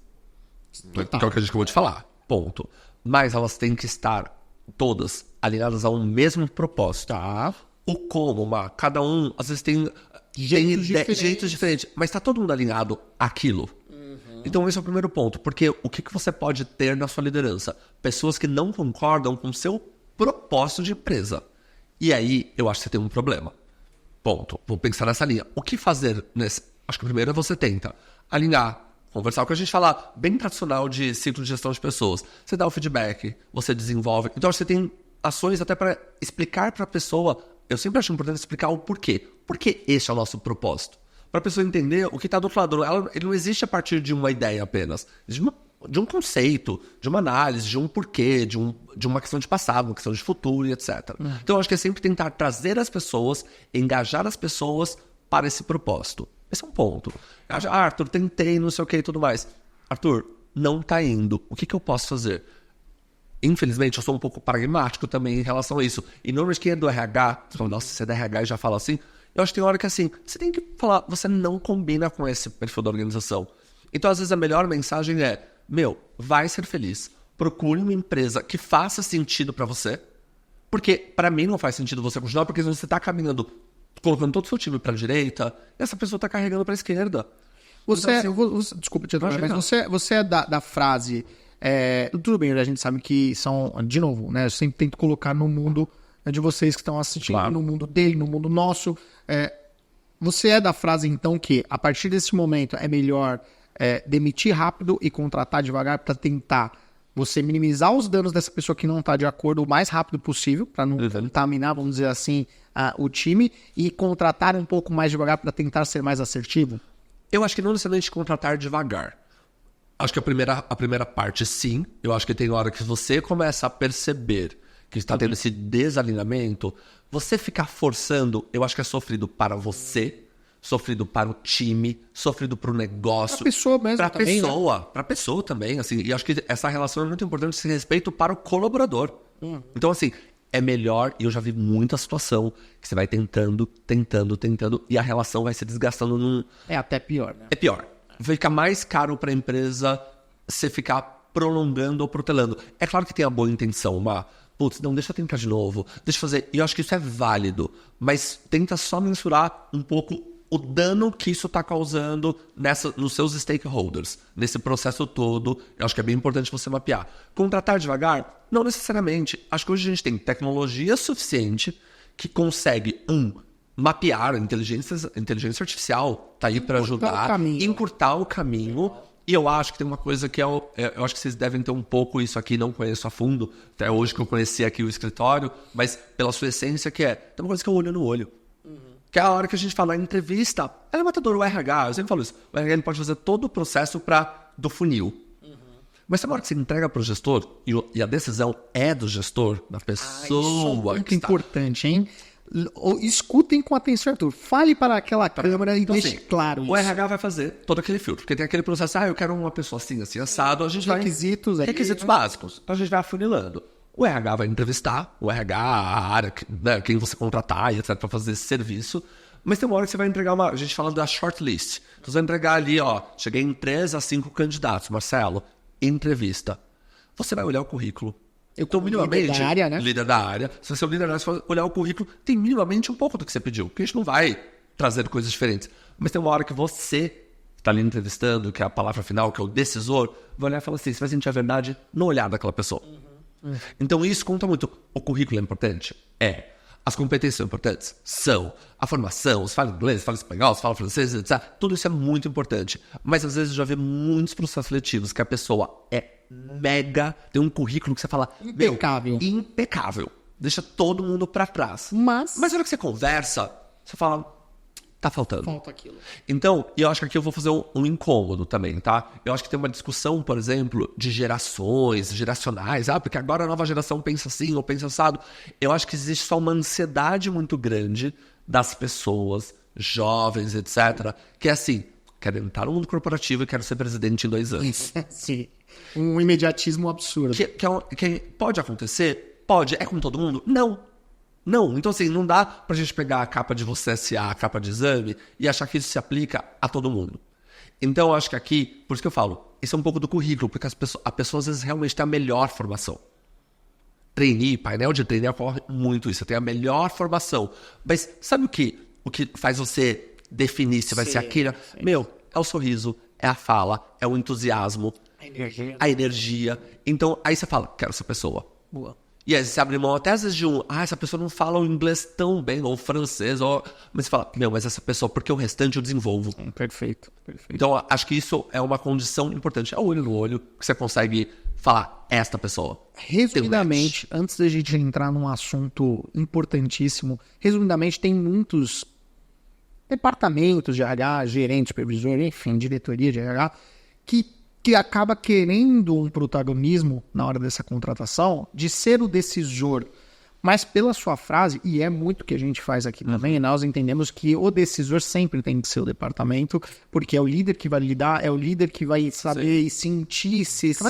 B: Que é o que a gente acabou de falar. Ponto. Mas elas têm que estar todas alinhadas a um mesmo propósito.
A: Tá.
B: O como, cada um, às vezes tem jeitos diferentes. Mas está todo mundo alinhado àquilo. Então esse é o primeiro ponto. Porque o que você pode ter na sua liderança? Pessoas que não concordam com o seu propósito de empresa. E aí, eu acho que você tem um problema. Ponto. Vou pensar nessa linha. O que fazer nesse... Acho que primeiro você tenta alinhar, conversar, o que a gente fala bem tradicional de ciclo de gestão de pessoas. Você dá o feedback, você desenvolve. Então, você tem ações até para explicar para a pessoa eu sempre acho importante explicar o porquê. Por que esse é o nosso propósito? Para a pessoa entender o que está do outro lado. Ele não existe a partir de uma ideia apenas. Existe de um conceito, de uma análise, de um porquê, de uma questão de passado, uma questão de futuro e etc. Então, eu acho que é sempre tentar trazer as pessoas, engajar as pessoas para esse propósito. Esse é um ponto. Arthur, tentei, não sei o que e tudo mais. Arthur, não tá indo. O que eu posso fazer? Infelizmente, eu sou um pouco pragmático também em relação a isso. E normalmente quem é do RH, nossa, você é do RH e já fala assim, eu acho que tem hora que assim, você tem que falar, você não combina com esse perfil da organização. Então, às vezes, a melhor mensagem é, vai ser feliz. Procure uma empresa que faça sentido pra você. Porque, pra mim, não faz sentido você continuar, porque você tá caminhando, colocando todo o seu time pra direita, e essa pessoa tá carregando pra esquerda.
A: Desculpa te atrapalhar, mas você é da frase... tudo bem, a gente sabe que são... De novo, né? Eu sempre tento colocar no mundo de vocês que estão assistindo, claro. No mundo dele, no mundo nosso. Você é da frase, então, que a partir desse momento é melhor demitir rápido e contratar devagar para tentar você minimizar os danos dessa pessoa que não está de acordo o mais rápido possível, para não contaminar, vamos dizer assim, o time, e contratar um pouco mais devagar para tentar ser mais assertivo?
B: Eu acho que não necessariamente contratar devagar. Acho que a primeira parte, sim. Eu acho que tem hora que você começa a perceber que está tendo esse desalinhamento. Você ficar forçando, eu acho que é sofrido para você, sofrido para o time, sofrido para o negócio.
A: Para a pessoa mesmo
B: para
A: também,
B: pessoa, né? Para a pessoa também. Assim, e acho que essa relação é muito importante, esse respeito para o colaborador. Então, assim, é melhor, e eu já vi muita situação, que você vai tentando, e a relação vai se desgastando
A: É até pior, né?
B: É pior. Vai ficar mais caro para a empresa você ficar prolongando ou protelando. É claro que tem a boa intenção, não, deixa eu tentar de novo, deixa eu fazer. E eu acho que isso é válido, mas tenta só mensurar um pouco o dano que isso está causando nos seus stakeholders, nesse processo todo. Eu acho que é bem importante você mapear. Contratar devagar? Não necessariamente. Acho que hoje a gente tem tecnologia suficiente que consegue, mapear a inteligência artificial, tá aí para ajudar, encurtar o caminho. E eu acho que tem uma coisa que eu acho que vocês devem ter um pouco isso aqui, não conheço a fundo, até hoje que eu conheci aqui o escritório, mas pela sua essência tem uma coisa que é o olho no olho. Que é a hora que a gente fala em entrevista, ela é matadora, o RH, eu sempre falo isso, o RH ele pode fazer todo o processo do funil. Mas tem uma hora que você entrega para o gestor, e a decisão é do gestor, da pessoa.
A: Isso é muito importante, hein? Escutem com atenção, Arthur. Fale para aquela câmera e deixe claro isso.
B: O RH vai fazer todo aquele filtro, porque tem aquele processo, eu quero uma pessoa assim, assado, a gente
A: requisitos
B: básicos. Então a gente vai afunilando. O RH vai entrevistar, o RH, a área, né, quem você contratar e etc, para fazer esse serviço. Mas tem uma hora que você vai entregar a gente fala da shortlist. Você vai entregar ali, cheguei em 3 a 5 candidatos, Marcelo, entrevista. Você vai olhar o currículo. Então, minimamente, líder da área, né? Líder da área. Se você é o líder da área, você vai olhar o currículo, tem minimamente um pouco do que você pediu. Porque a gente não vai trazer coisas diferentes. Mas tem uma hora que você está ali entrevistando, que é a palavra final, que é o decisor, vai olhar e falar assim, você vai sentir a verdade no olhar daquela pessoa. Então, isso conta muito. O currículo é importante? É. As competências são importantes? São. A formação, você fala inglês, você fala espanhol, você fala francês, etc. Tudo isso é muito importante. Mas, às vezes, eu já vi muitos processos seletivos que a pessoa tem um currículo que você fala... Impecável. Deixa todo mundo pra trás. Mas na hora que você conversa, você fala... Tá faltando.
A: Falta aquilo.
B: Então, eu acho que aqui eu vou fazer um incômodo também, tá? Eu acho que tem uma discussão, por exemplo, de geracionais. Porque agora a nova geração pensa assim ou pensa assado. Eu acho que existe só uma ansiedade muito grande das pessoas, jovens, etc. Que é assim, quero entrar no mundo corporativo e quero ser presidente em 2 anos.
A: Sim. Um imediatismo absurdo.
B: Que pode acontecer? Pode. É com todo mundo? Não. Então assim, não dá pra gente pegar a capa de Você S.A., a capa de exame, e achar que isso se aplica a todo mundo. Então eu acho que aqui, por isso que eu falo, isso é um pouco do currículo, porque a pessoa às vezes realmente tem a melhor formação. Painel de trainee ocorre muito isso, tem a melhor formação. Mas sabe o que faz você definir se vai ser aquilo? É o sorriso, é a fala, é o entusiasmo, a energia. Então aí você fala, quero essa pessoa.
A: Boa.
B: E aí você abre mão até às vezes de essa pessoa não fala o inglês tão bem, ou o francês, mas você fala, mas essa pessoa, porque o restante eu desenvolvo.
A: Perfeito.
B: Então, acho que isso é uma condição importante. É o olho no olho, que você consegue falar esta pessoa.
A: Resumidamente, antes da gente entrar num assunto importantíssimo, resumidamente tem muitos departamentos de RH, gerente, supervisor, enfim, diretoria de RH, que acaba querendo um protagonismo na hora dessa contratação de ser o decisor. Mas pela sua frase, e é muito que a gente faz aqui também, nós entendemos que o decisor sempre tem que ser o departamento, porque é o líder que vai lidar, é o líder que vai saber e sentir se esse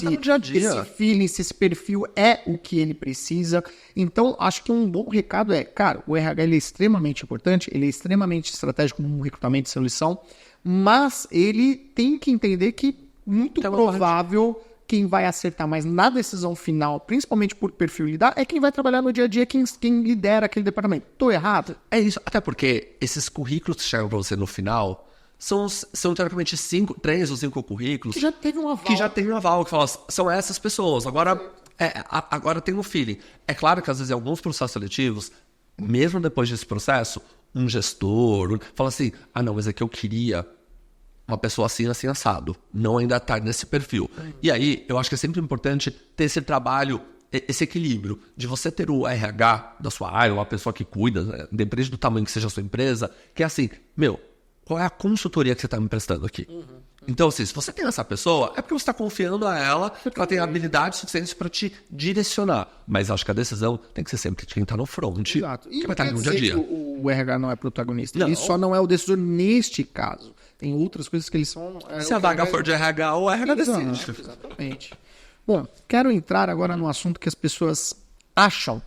A: feeling, se esse perfil é o que ele precisa. Então, acho que um bom recado é, cara, o RH ele é extremamente importante, ele é extremamente estratégico no recrutamento e seleção, mas ele tem que entender que muito provável quem vai acertar mais na decisão final, principalmente por perfil lidar, é quem vai trabalhar no dia a dia, quem lidera aquele departamento. Tô errado?
B: É isso, até porque esses currículos que chegam para você no final são teoricamente 3 ou 5 currículos
A: que já teve um aval.
B: Que fala, são essas pessoas. Agora tem um feeling. É claro que às vezes em alguns processos seletivos, mesmo depois desse processo, um gestor fala assim, não, mas é que eu queria uma pessoa assim, assim, assado. Não ainda tá nesse perfil. E aí, eu acho que é sempre importante ter esse trabalho, esse equilíbrio de você ter o RH da sua área, uma pessoa que cuida, né, independente do tamanho que seja a sua empresa, que é assim, qual é a consultoria que você está me prestando aqui? Então, assim, se você tem essa pessoa, é porque você está confiando a ela, que ela tem habilidade suficiente para te direcionar. Mas acho que a decisão tem que ser sempre de quem está no front,
A: Exato. E
B: que vai estar no dia a dia.
A: O RH não é protagonista. Ele só não é o decisor neste caso. Tem outras coisas que eles são...
B: Se a vaga for de RH, o RH decide.
A: Exatamente. Bom, quero entrar agora num assunto que as pessoas acham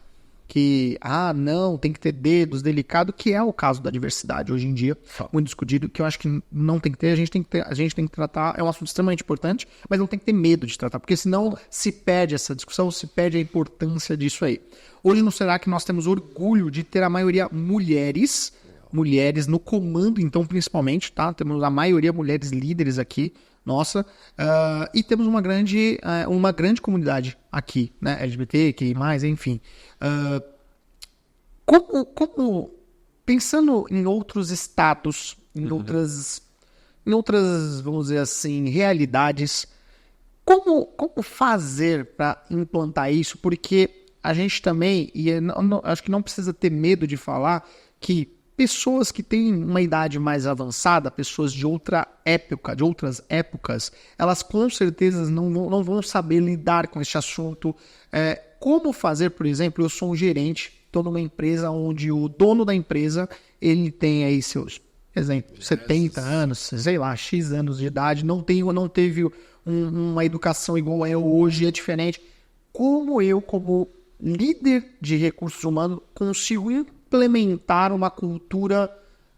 A: que, não, tem que ter dedos, delicado, que é o caso da diversidade hoje em dia, muito discutido, que eu acho que não tem que ter, a gente tem que tratar, é um assunto extremamente importante, mas não tem que ter medo de tratar, porque senão se perde essa discussão, se perde a importância disso aí. Hoje no Senac nós temos orgulho de ter a maioria mulheres no comando, então, principalmente, tá? Temos a maioria mulheres líderes aqui, nossa, e temos uma grande comunidade aqui, né? LGBT, que mais, enfim. Como pensando em outros estados, em outras, vamos dizer assim, realidades, como fazer para implantar isso? Porque a gente também, acho que não precisa ter medo de falar que pessoas que têm uma idade mais avançada, pessoas de outras épocas, elas com certeza não vão saber lidar com esse assunto. Como fazer, por exemplo, eu sou um gerente, estou numa empresa onde o dono da empresa, ele tem aí seus, exemplo, 70 anos, sei lá, X anos de idade, não teve uma educação igual é hoje, é diferente. Como eu, como líder de recursos humanos, consigo implementar uma cultura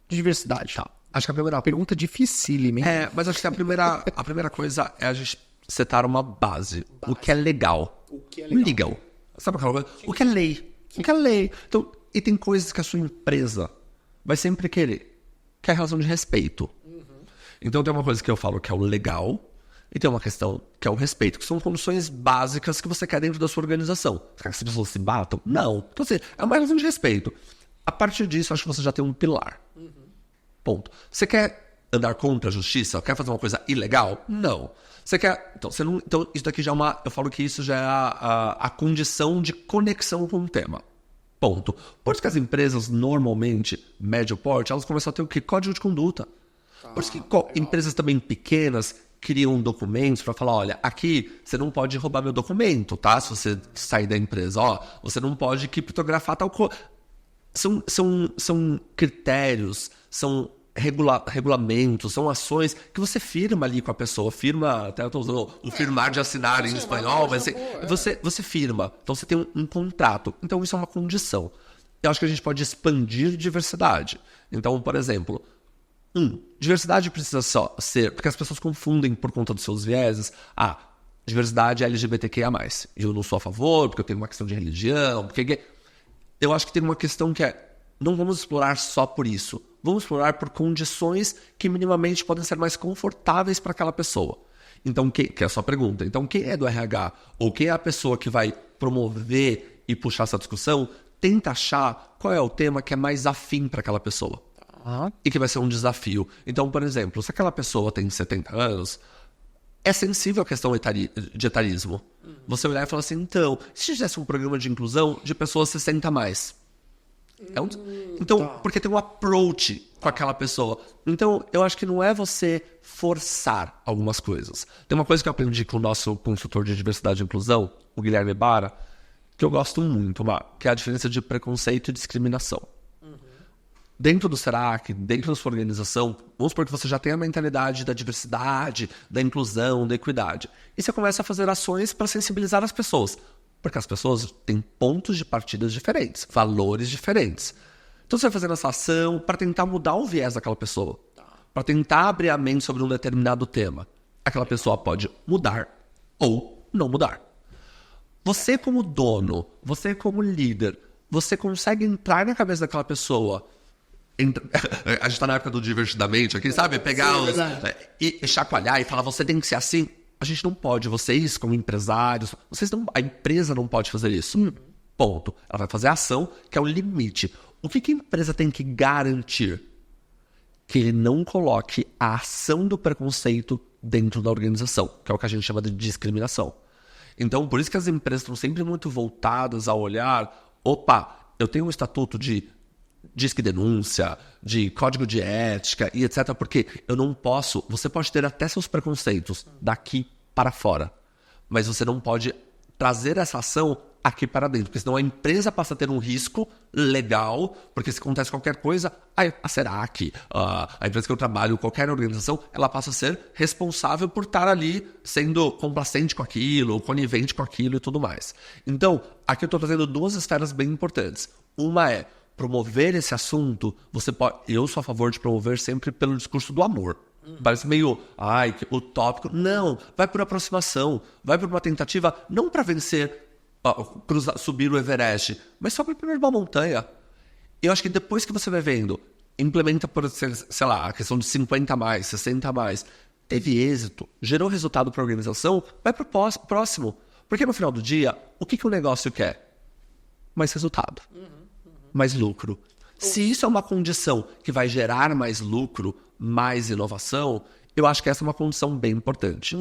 A: de diversidade?
B: Tá. Acho que a primeira
A: pergunta dificílima, hein?
B: Mas acho que a primeira coisa é a gente setar uma base. O que é legal.
A: O que é legal.
B: Legal. Sabe aquela coisa? O que é lei. O que é lei. Então, e tem coisas que a sua empresa vai sempre querer, que é a relação de respeito. Então tem uma coisa que eu falo que é o legal e tem uma questão que é o respeito, que são condições básicas que você quer dentro da sua organização. Você quer que as pessoas se batam? Não. Então, assim, é uma relação de respeito. A partir disso, acho que você já tem um pilar. Ponto. Você quer andar contra a justiça? Quer fazer uma coisa ilegal? Não. Você quer... Então isso daqui já é uma... Eu falo que isso já é a condição de conexão com o tema. Ponto. Por isso que as empresas, normalmente, médio porte, elas começam a ter o quê? Código de conduta. Por isso que empresas também pequenas criam documentos para falar, olha, aqui você não pode roubar meu documento, tá? Se você sair da empresa, você não pode criptografar tal coisa. São critérios, são regulamentos, são ações que você firma ali com a pessoa, até eu estou usando o firmar de assinar em espanhol, mas você firma, então você tem um contrato, então isso é uma condição. Eu acho que a gente pode expandir diversidade. Então, por exemplo, diversidade precisa só ser, porque as pessoas confundem por conta dos seus vieses, diversidade é LGBTQIA+, eu não sou a favor, porque eu tenho uma questão de religião, porque... Eu acho que tem uma questão que não vamos explorar só por isso. Vamos explorar por condições que minimamente podem ser mais confortáveis para aquela pessoa. Então, que é a sua pergunta. Então, quem é do RH ou quem é a pessoa que vai promover e puxar essa discussão, tenta achar qual é o tema que é mais afim para aquela pessoa. E que vai ser um desafio. Então, por exemplo, se aquela pessoa tem 70 anos, é sensível à questão de etarismo. Você olhar e falar assim, então, se tivesse um programa de inclusão de pessoas 60 a mais? Então, porque tem um approach com aquela pessoa. Então, eu acho que não é você forçar algumas coisas. Tem uma coisa que eu aprendi com o nosso consultor de diversidade e inclusão, o Guilherme Bara, que eu gosto muito, que é a diferença de preconceito e discriminação. Dentro do SERAC, dentro da sua organização, vamos supor que você já tem a mentalidade da diversidade, da inclusão, da equidade. E você começa a fazer ações para sensibilizar as pessoas. Porque as pessoas têm pontos de partida diferentes, valores diferentes. Então você vai fazendo essa ação para tentar mudar o viés daquela pessoa. Para tentar abrir a mente sobre um determinado tema. Aquela pessoa pode mudar ou não mudar. Você como dono, você como líder, você consegue entrar na cabeça daquela pessoa. A gente tá na época do divertidamente aqui, sabe? Pegar e chacoalhar e falar, você tem que ser assim. A gente não pode, vocês como empresários, a empresa não pode fazer isso. Ponto. Ela vai fazer a ação, que é o limite. O que a empresa tem que garantir? Que ele não coloque a ação do preconceito dentro da organização, que é o que a gente chama de discriminação. Então, por isso que as empresas estão sempre muito voltadas a olhar, eu tenho um estatuto de disque denúncia, de código de ética e etc. Porque eu não posso... Você pode ter até seus preconceitos daqui para fora, mas você não pode trazer essa ação aqui para dentro, porque senão a empresa passa a ter um risco legal, porque se acontece qualquer coisa, a SERAC, a empresa que eu trabalho, qualquer organização, ela passa a ser responsável por estar ali sendo complacente com aquilo, conivente com aquilo e tudo mais. Então, aqui eu estou trazendo duas esferas bem importantes. Uma é promover esse assunto, eu sou a favor de promover sempre pelo discurso do amor. Parece meio, utópico. Não, vai por aproximação, vai por uma tentativa, não para vencer, subir o Everest, mas só para primeiro uma montanha. Eu acho que depois que você vai vendo, implementa, por, sei lá, a questão de 50 a mais, 60 a mais, teve êxito, gerou resultado para a organização, vai para o próximo. Porque no final do dia, o que o negócio quer? Mais resultado. Mais lucro. Se isso é uma condição que vai gerar mais lucro, mais inovação, eu acho que essa é uma condição bem importante.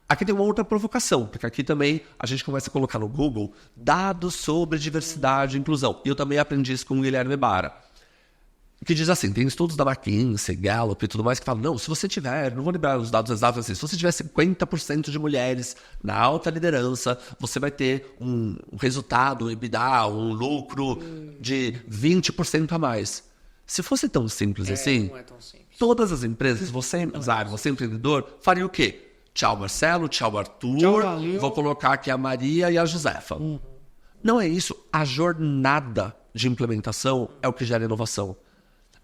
B: Aqui tem uma outra provocação, porque aqui também a gente começa a colocar no Google dados sobre diversidade e inclusão. E eu também aprendi isso com o Guilherme Bara, que diz assim, tem estudos da McKinsey, Gallup e tudo mais que falam, não, se você tiver, não vou lembrar os dados exatos assim, se você tiver 50% de mulheres na alta liderança, você vai ter um resultado, um EBITDA, um lucro de 20% a mais. Se fosse tão simples assim,
A: não é tão simples.
B: Todas as empresas, você empresário, você empreendedor, faria o quê? Tchau Marcelo, tchau Arthur,
A: tchau, valeu.
B: Vou colocar aqui a Maria e a Josefa. Não é isso. A jornada de implementação é o que gera inovação.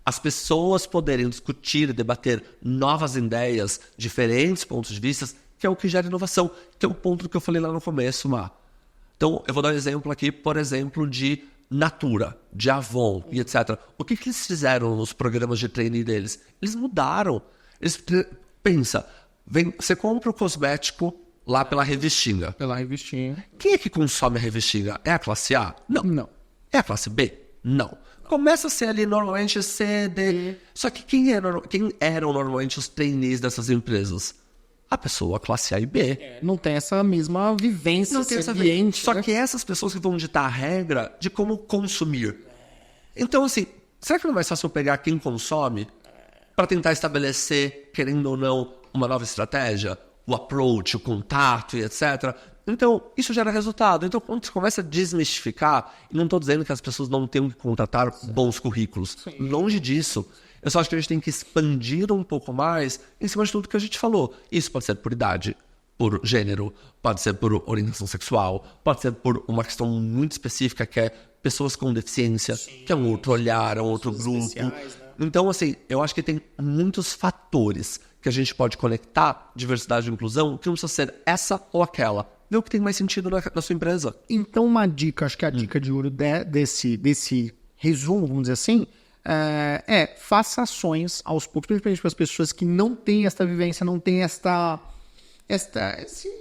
B: As pessoas poderem discutir e debater novas ideias, diferentes pontos de vista, que é o que gera inovação, que é o ponto que eu falei lá no começo, Má. Então, eu vou dar um exemplo aqui, por exemplo, de Natura, de Avon e etc. O que eles fizeram nos programas de trainee deles? Eles mudaram. Pensa, você compra o cosmético lá pela revistinha.
A: Pela revistinha.
B: Quem é que consome a revistinha? É a classe A? Não. É a classe B? Não. Começa a ser ali normalmente C, D. Só que quem eram normalmente os trainees dessas empresas? A pessoa classe A e B.
A: Não tem essa mesma vivência,
B: não tem esse
A: ambiente.
B: Só que essas pessoas que vão ditar a regra de como consumir. Então, assim, será que não é mais fácil pegar quem consome para tentar estabelecer, querendo ou não, uma nova estratégia? O approach, o contato e etc. Então, isso gera resultado. Então, quando você começa a desmistificar, e não estou dizendo que as pessoas não tenham que contratar bons currículos. Sim. Longe disso. Eu só acho que a gente tem que expandir um pouco mais em cima de tudo que a gente falou. Isso pode ser por idade, por gênero, pode ser por orientação sexual, pode ser por uma questão muito específica que é pessoas com deficiência, sim, que é um outro olhar, é um outro grupo. Né? Então, assim, eu acho que tem muitos fatores que a gente pode conectar diversidade e inclusão, que não precisa ser essa ou aquela. Vê o que tem mais sentido na sua empresa.
A: Então, uma dica, acho que a dica de ouro desse resumo, vamos dizer assim, faça ações aos poucos, principalmente para as pessoas que não têm esta vivência, não têm essa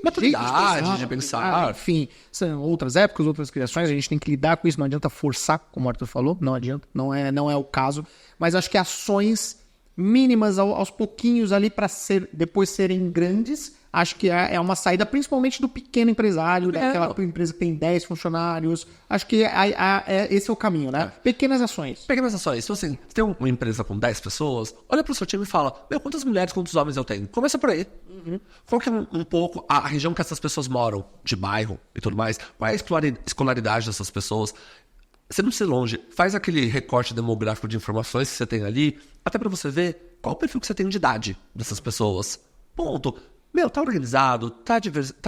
B: maturidade de pensar.
A: Enfim, são outras épocas, outras criações, a gente tem que lidar com isso, não adianta forçar, como o Arthur falou, não adianta, não é o caso, mas acho que ações mínimas aos pouquinhos ali para depois serem grandes, acho que é uma saída principalmente do pequeno empresário, daquela empresa que tem 10 funcionários. Acho que esse é o caminho, né? Pequenas ações.
B: Pequenas ações. Então, assim, você tem uma empresa com 10 pessoas, olha pro seu time e fala, quantas mulheres, quantos homens eu tenho? Começa por aí. Qual que é um pouco a região que essas pessoas moram, de bairro e tudo mais? Qual é a escolaridade dessas pessoas? Você não precisa ir longe. Faz aquele recorte demográfico de informações que você tem ali, até pra você ver qual o perfil que você tem de idade dessas pessoas. Ponto. Tá organizado, tá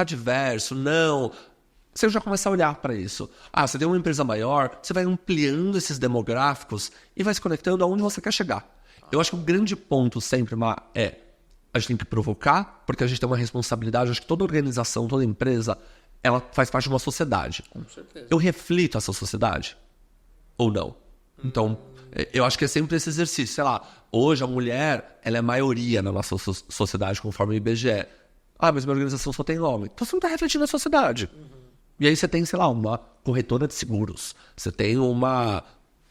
B: diverso, não. Você já começa a olhar para isso. Você tem uma empresa maior, você vai ampliando esses demográficos e vai se conectando aonde você quer chegar. Eu acho que o grande ponto sempre, a gente tem que provocar, porque a gente tem uma responsabilidade. Acho que toda organização, toda empresa, ela faz parte de uma sociedade. Com certeza. Eu reflito essa sociedade? Ou não? Então, eu acho que é sempre esse exercício. Sei lá, hoje a mulher, ela é maioria na nossa sociedade, conforme o IBGE. Mas minha organização só tem homem. Então você não está refletindo a sociedade. E aí você tem, sei lá, uma corretora de seguros. Você tem uma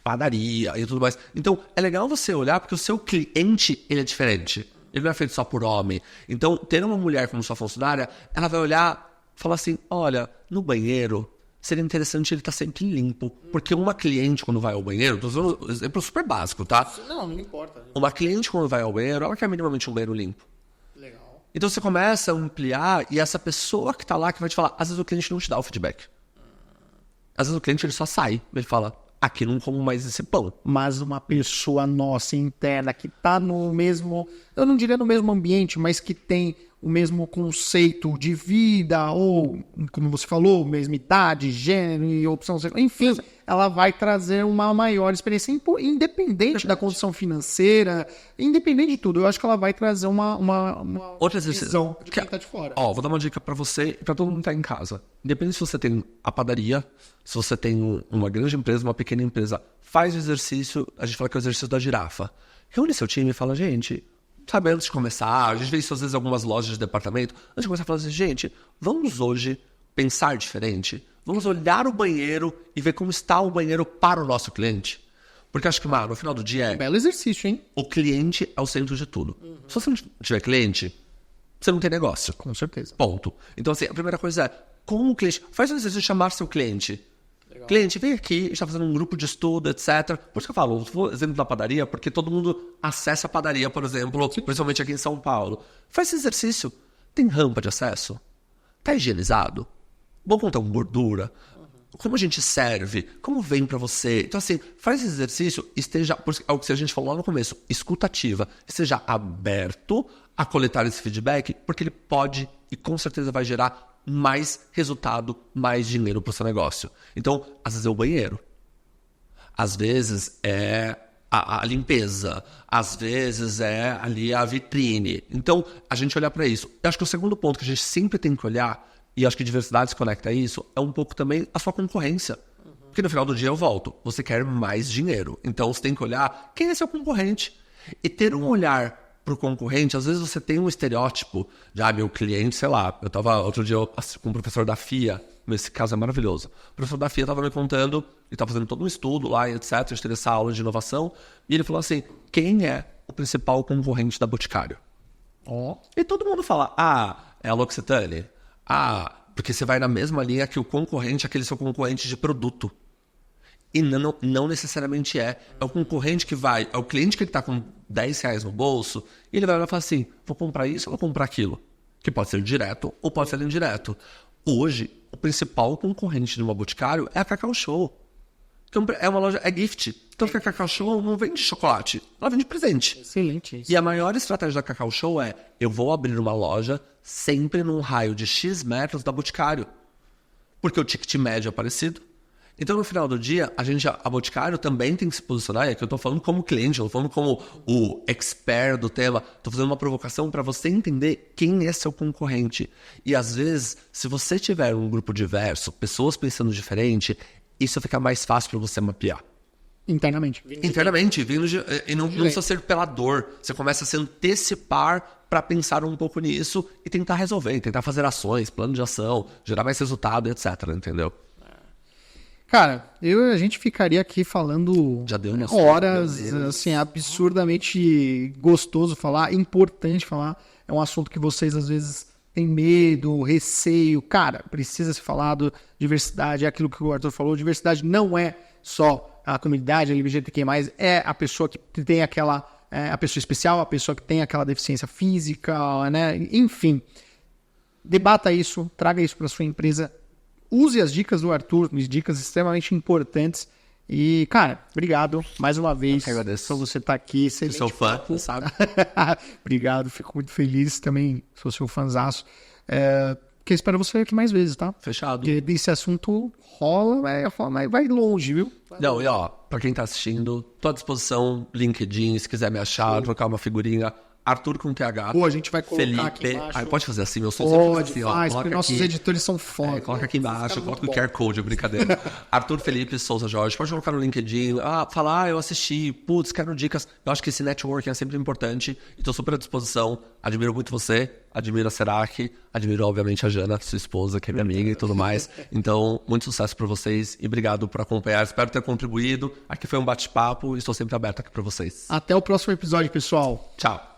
B: padaria e tudo mais. Então, é legal você olhar, porque o seu cliente, ele é diferente. Ele não é feito só por homem. Então, ter uma mulher como sua funcionária, ela vai olhar e falar assim, olha, no banheiro, seria interessante ele estar sempre limpo. Porque uma cliente, quando vai ao banheiro, tô usando um exemplo super básico, tá?
A: Não importa.
B: Uma cliente, quando vai ao banheiro, ela quer minimamente um banheiro limpo.
A: Legal.
B: Então, você começa a ampliar e essa pessoa que tá lá, que vai te falar, às vezes o cliente não te dá o feedback. Às vezes o cliente, ele só sai. Ele fala, aqui não como mais esse pão.
A: Mas uma pessoa nossa, interna, que tá no mesmo, eu não diria no mesmo ambiente, mas que tem o mesmo conceito de vida, ou, como você falou, mesma idade, gênero e opção sexual, enfim, ela vai trazer uma maior experiência, independente da condição financeira, independente de tudo. Eu acho que ela vai trazer uma
B: outra
A: visão de quem tá de fora.
B: Vou dar uma dica pra você e pra todo mundo que tá em casa. Independente se você tem a padaria, se você tem uma grande empresa, uma pequena empresa, faz o exercício, a gente fala que é o exercício da girafa. Reúne seu time e fala, gente, sabe, antes de começar, a gente vê isso às vezes em algumas lojas de departamento, antes de começar a falar assim, gente, vamos hoje pensar diferente, vamos olhar o banheiro e ver como está o banheiro para o nosso cliente. Porque acho que, no final do dia
A: Belo exercício, hein?
B: O cliente é o centro de tudo. Se você não tiver cliente, você não tem negócio.
A: Com certeza.
B: Ponto. Então, assim, a primeira coisa é, como o cliente, faz o exercício de chamar seu cliente. Legal. Cliente, vem aqui, a gente está fazendo um grupo de estudo, etc. Por isso que eu falo, vou exemplo da padaria, porque todo mundo acessa a padaria, por exemplo, principalmente aqui em São Paulo. Faz esse exercício. Tem rampa de acesso? Tá higienizado? Vamos contar com gordura? Como a gente serve? Como vem para você? Então, assim, faz esse exercício, esteja, é o que a gente falou lá no começo, escutativa. Esteja aberto a coletar esse feedback, porque ele pode e com certeza vai gerar mais resultado, mais dinheiro para o seu negócio. Então, às vezes é o banheiro. Às vezes é a limpeza. Às vezes é ali a vitrine. Então, a gente olhar para isso. Eu acho que o segundo ponto que a gente sempre tem que olhar, e acho que diversidade se conecta a isso, é um pouco também a sua concorrência. Porque no final do dia eu volto. Você quer mais dinheiro. Então, você tem que olhar quem é seu concorrente. E ter um olhar para o concorrente, às vezes você tem um estereótipo de, meu cliente, sei lá, eu estava outro dia com um professor da FIA, esse caso é maravilhoso. O professor da FIA estava me contando, ele estava fazendo todo um estudo lá, etc, a gente teve essa aula de inovação, e ele falou assim, quem é o principal concorrente da Boticário? E todo mundo fala, é a L'Occitane, porque você vai na mesma linha que o concorrente, aquele seu concorrente de produto. E não necessariamente é o concorrente que vai, é o cliente que ele está com R$10 no bolso, e ele vai olhar e falar assim, vou comprar isso ou vou comprar aquilo? Que pode ser direto ou pode ser indireto. Hoje, o principal concorrente de uma Boticário é a Cacau Show. Que é uma loja, é gift. Então a Cacau Show não vende chocolate, ela vende presente.
A: Excelente isso.
B: E a maior estratégia da Cacau Show é, eu vou abrir uma loja sempre num raio de X metros da Boticário. Porque o ticket médio é parecido. Então, no final do dia, a Boticário também tem que se posicionar, e aqui eu estou falando como cliente, eu estou falando como o expert do tema, estou fazendo uma provocação para você entender quem é seu concorrente. E às vezes, se você tiver um grupo diverso, pessoas pensando diferente, isso fica mais fácil para você mapear.
A: Internamente,
B: e não precisa ser pela dor. Você começa a se antecipar para pensar um pouco nisso e tentar resolver, tentar fazer ações, plano de ação, gerar mais resultado, etc, entendeu?
A: Cara, a gente ficaria aqui falando
B: já deu
A: horas, assim, absurdamente gostoso falar, importante falar. É um assunto que vocês, às vezes, tem medo, receio. Cara, precisa ser falado. Diversidade é aquilo que o Arthur falou. Diversidade não é só a comunidade LGBTQ+, é a pessoa que tem aquela... a pessoa especial, a pessoa que tem aquela deficiência física, né? Enfim, debata isso, traga isso para sua empresa. Use as dicas do Arthur, dicas extremamente importantes. E, cara, obrigado mais uma vez por você estar aqui.
B: Eu sou fã, sabe?
A: Obrigado, fico muito feliz. Também sou seu fãzaço. Porque espero você aqui mais vezes, tá?
B: Fechado.
A: Porque esse assunto rola, mas vai longe, viu?
B: Não, e ó, pra quem tá assistindo, tô à disposição, LinkedIn, se quiser me achar, trocar uma figurinha. Arthur com TH.
A: Pô, a gente vai colocar
B: Felipe.
A: aqui embaixo.
B: Pode fazer assim, meu som
A: Pode,
B: assim,
A: faz,
B: ó.
A: porque nossos editores são foda.
B: Coloca aqui embaixo, coloca o QR Code, brincadeira. Arthur Felipe Souza Jorge, pode colocar no LinkedIn, falar, eu assisti, putz, quero dicas. Eu acho que esse networking é sempre importante e tô super à disposição. Admiro muito você, admiro a Serac, admiro, obviamente, a Jana, sua esposa, que é minha amiga e tudo mais. Então, muito sucesso pra vocês e obrigado por acompanhar. Espero ter contribuído. Aqui foi um bate-papo e estou sempre aberto aqui pra vocês.
A: Até o próximo episódio, pessoal.
B: Tchau.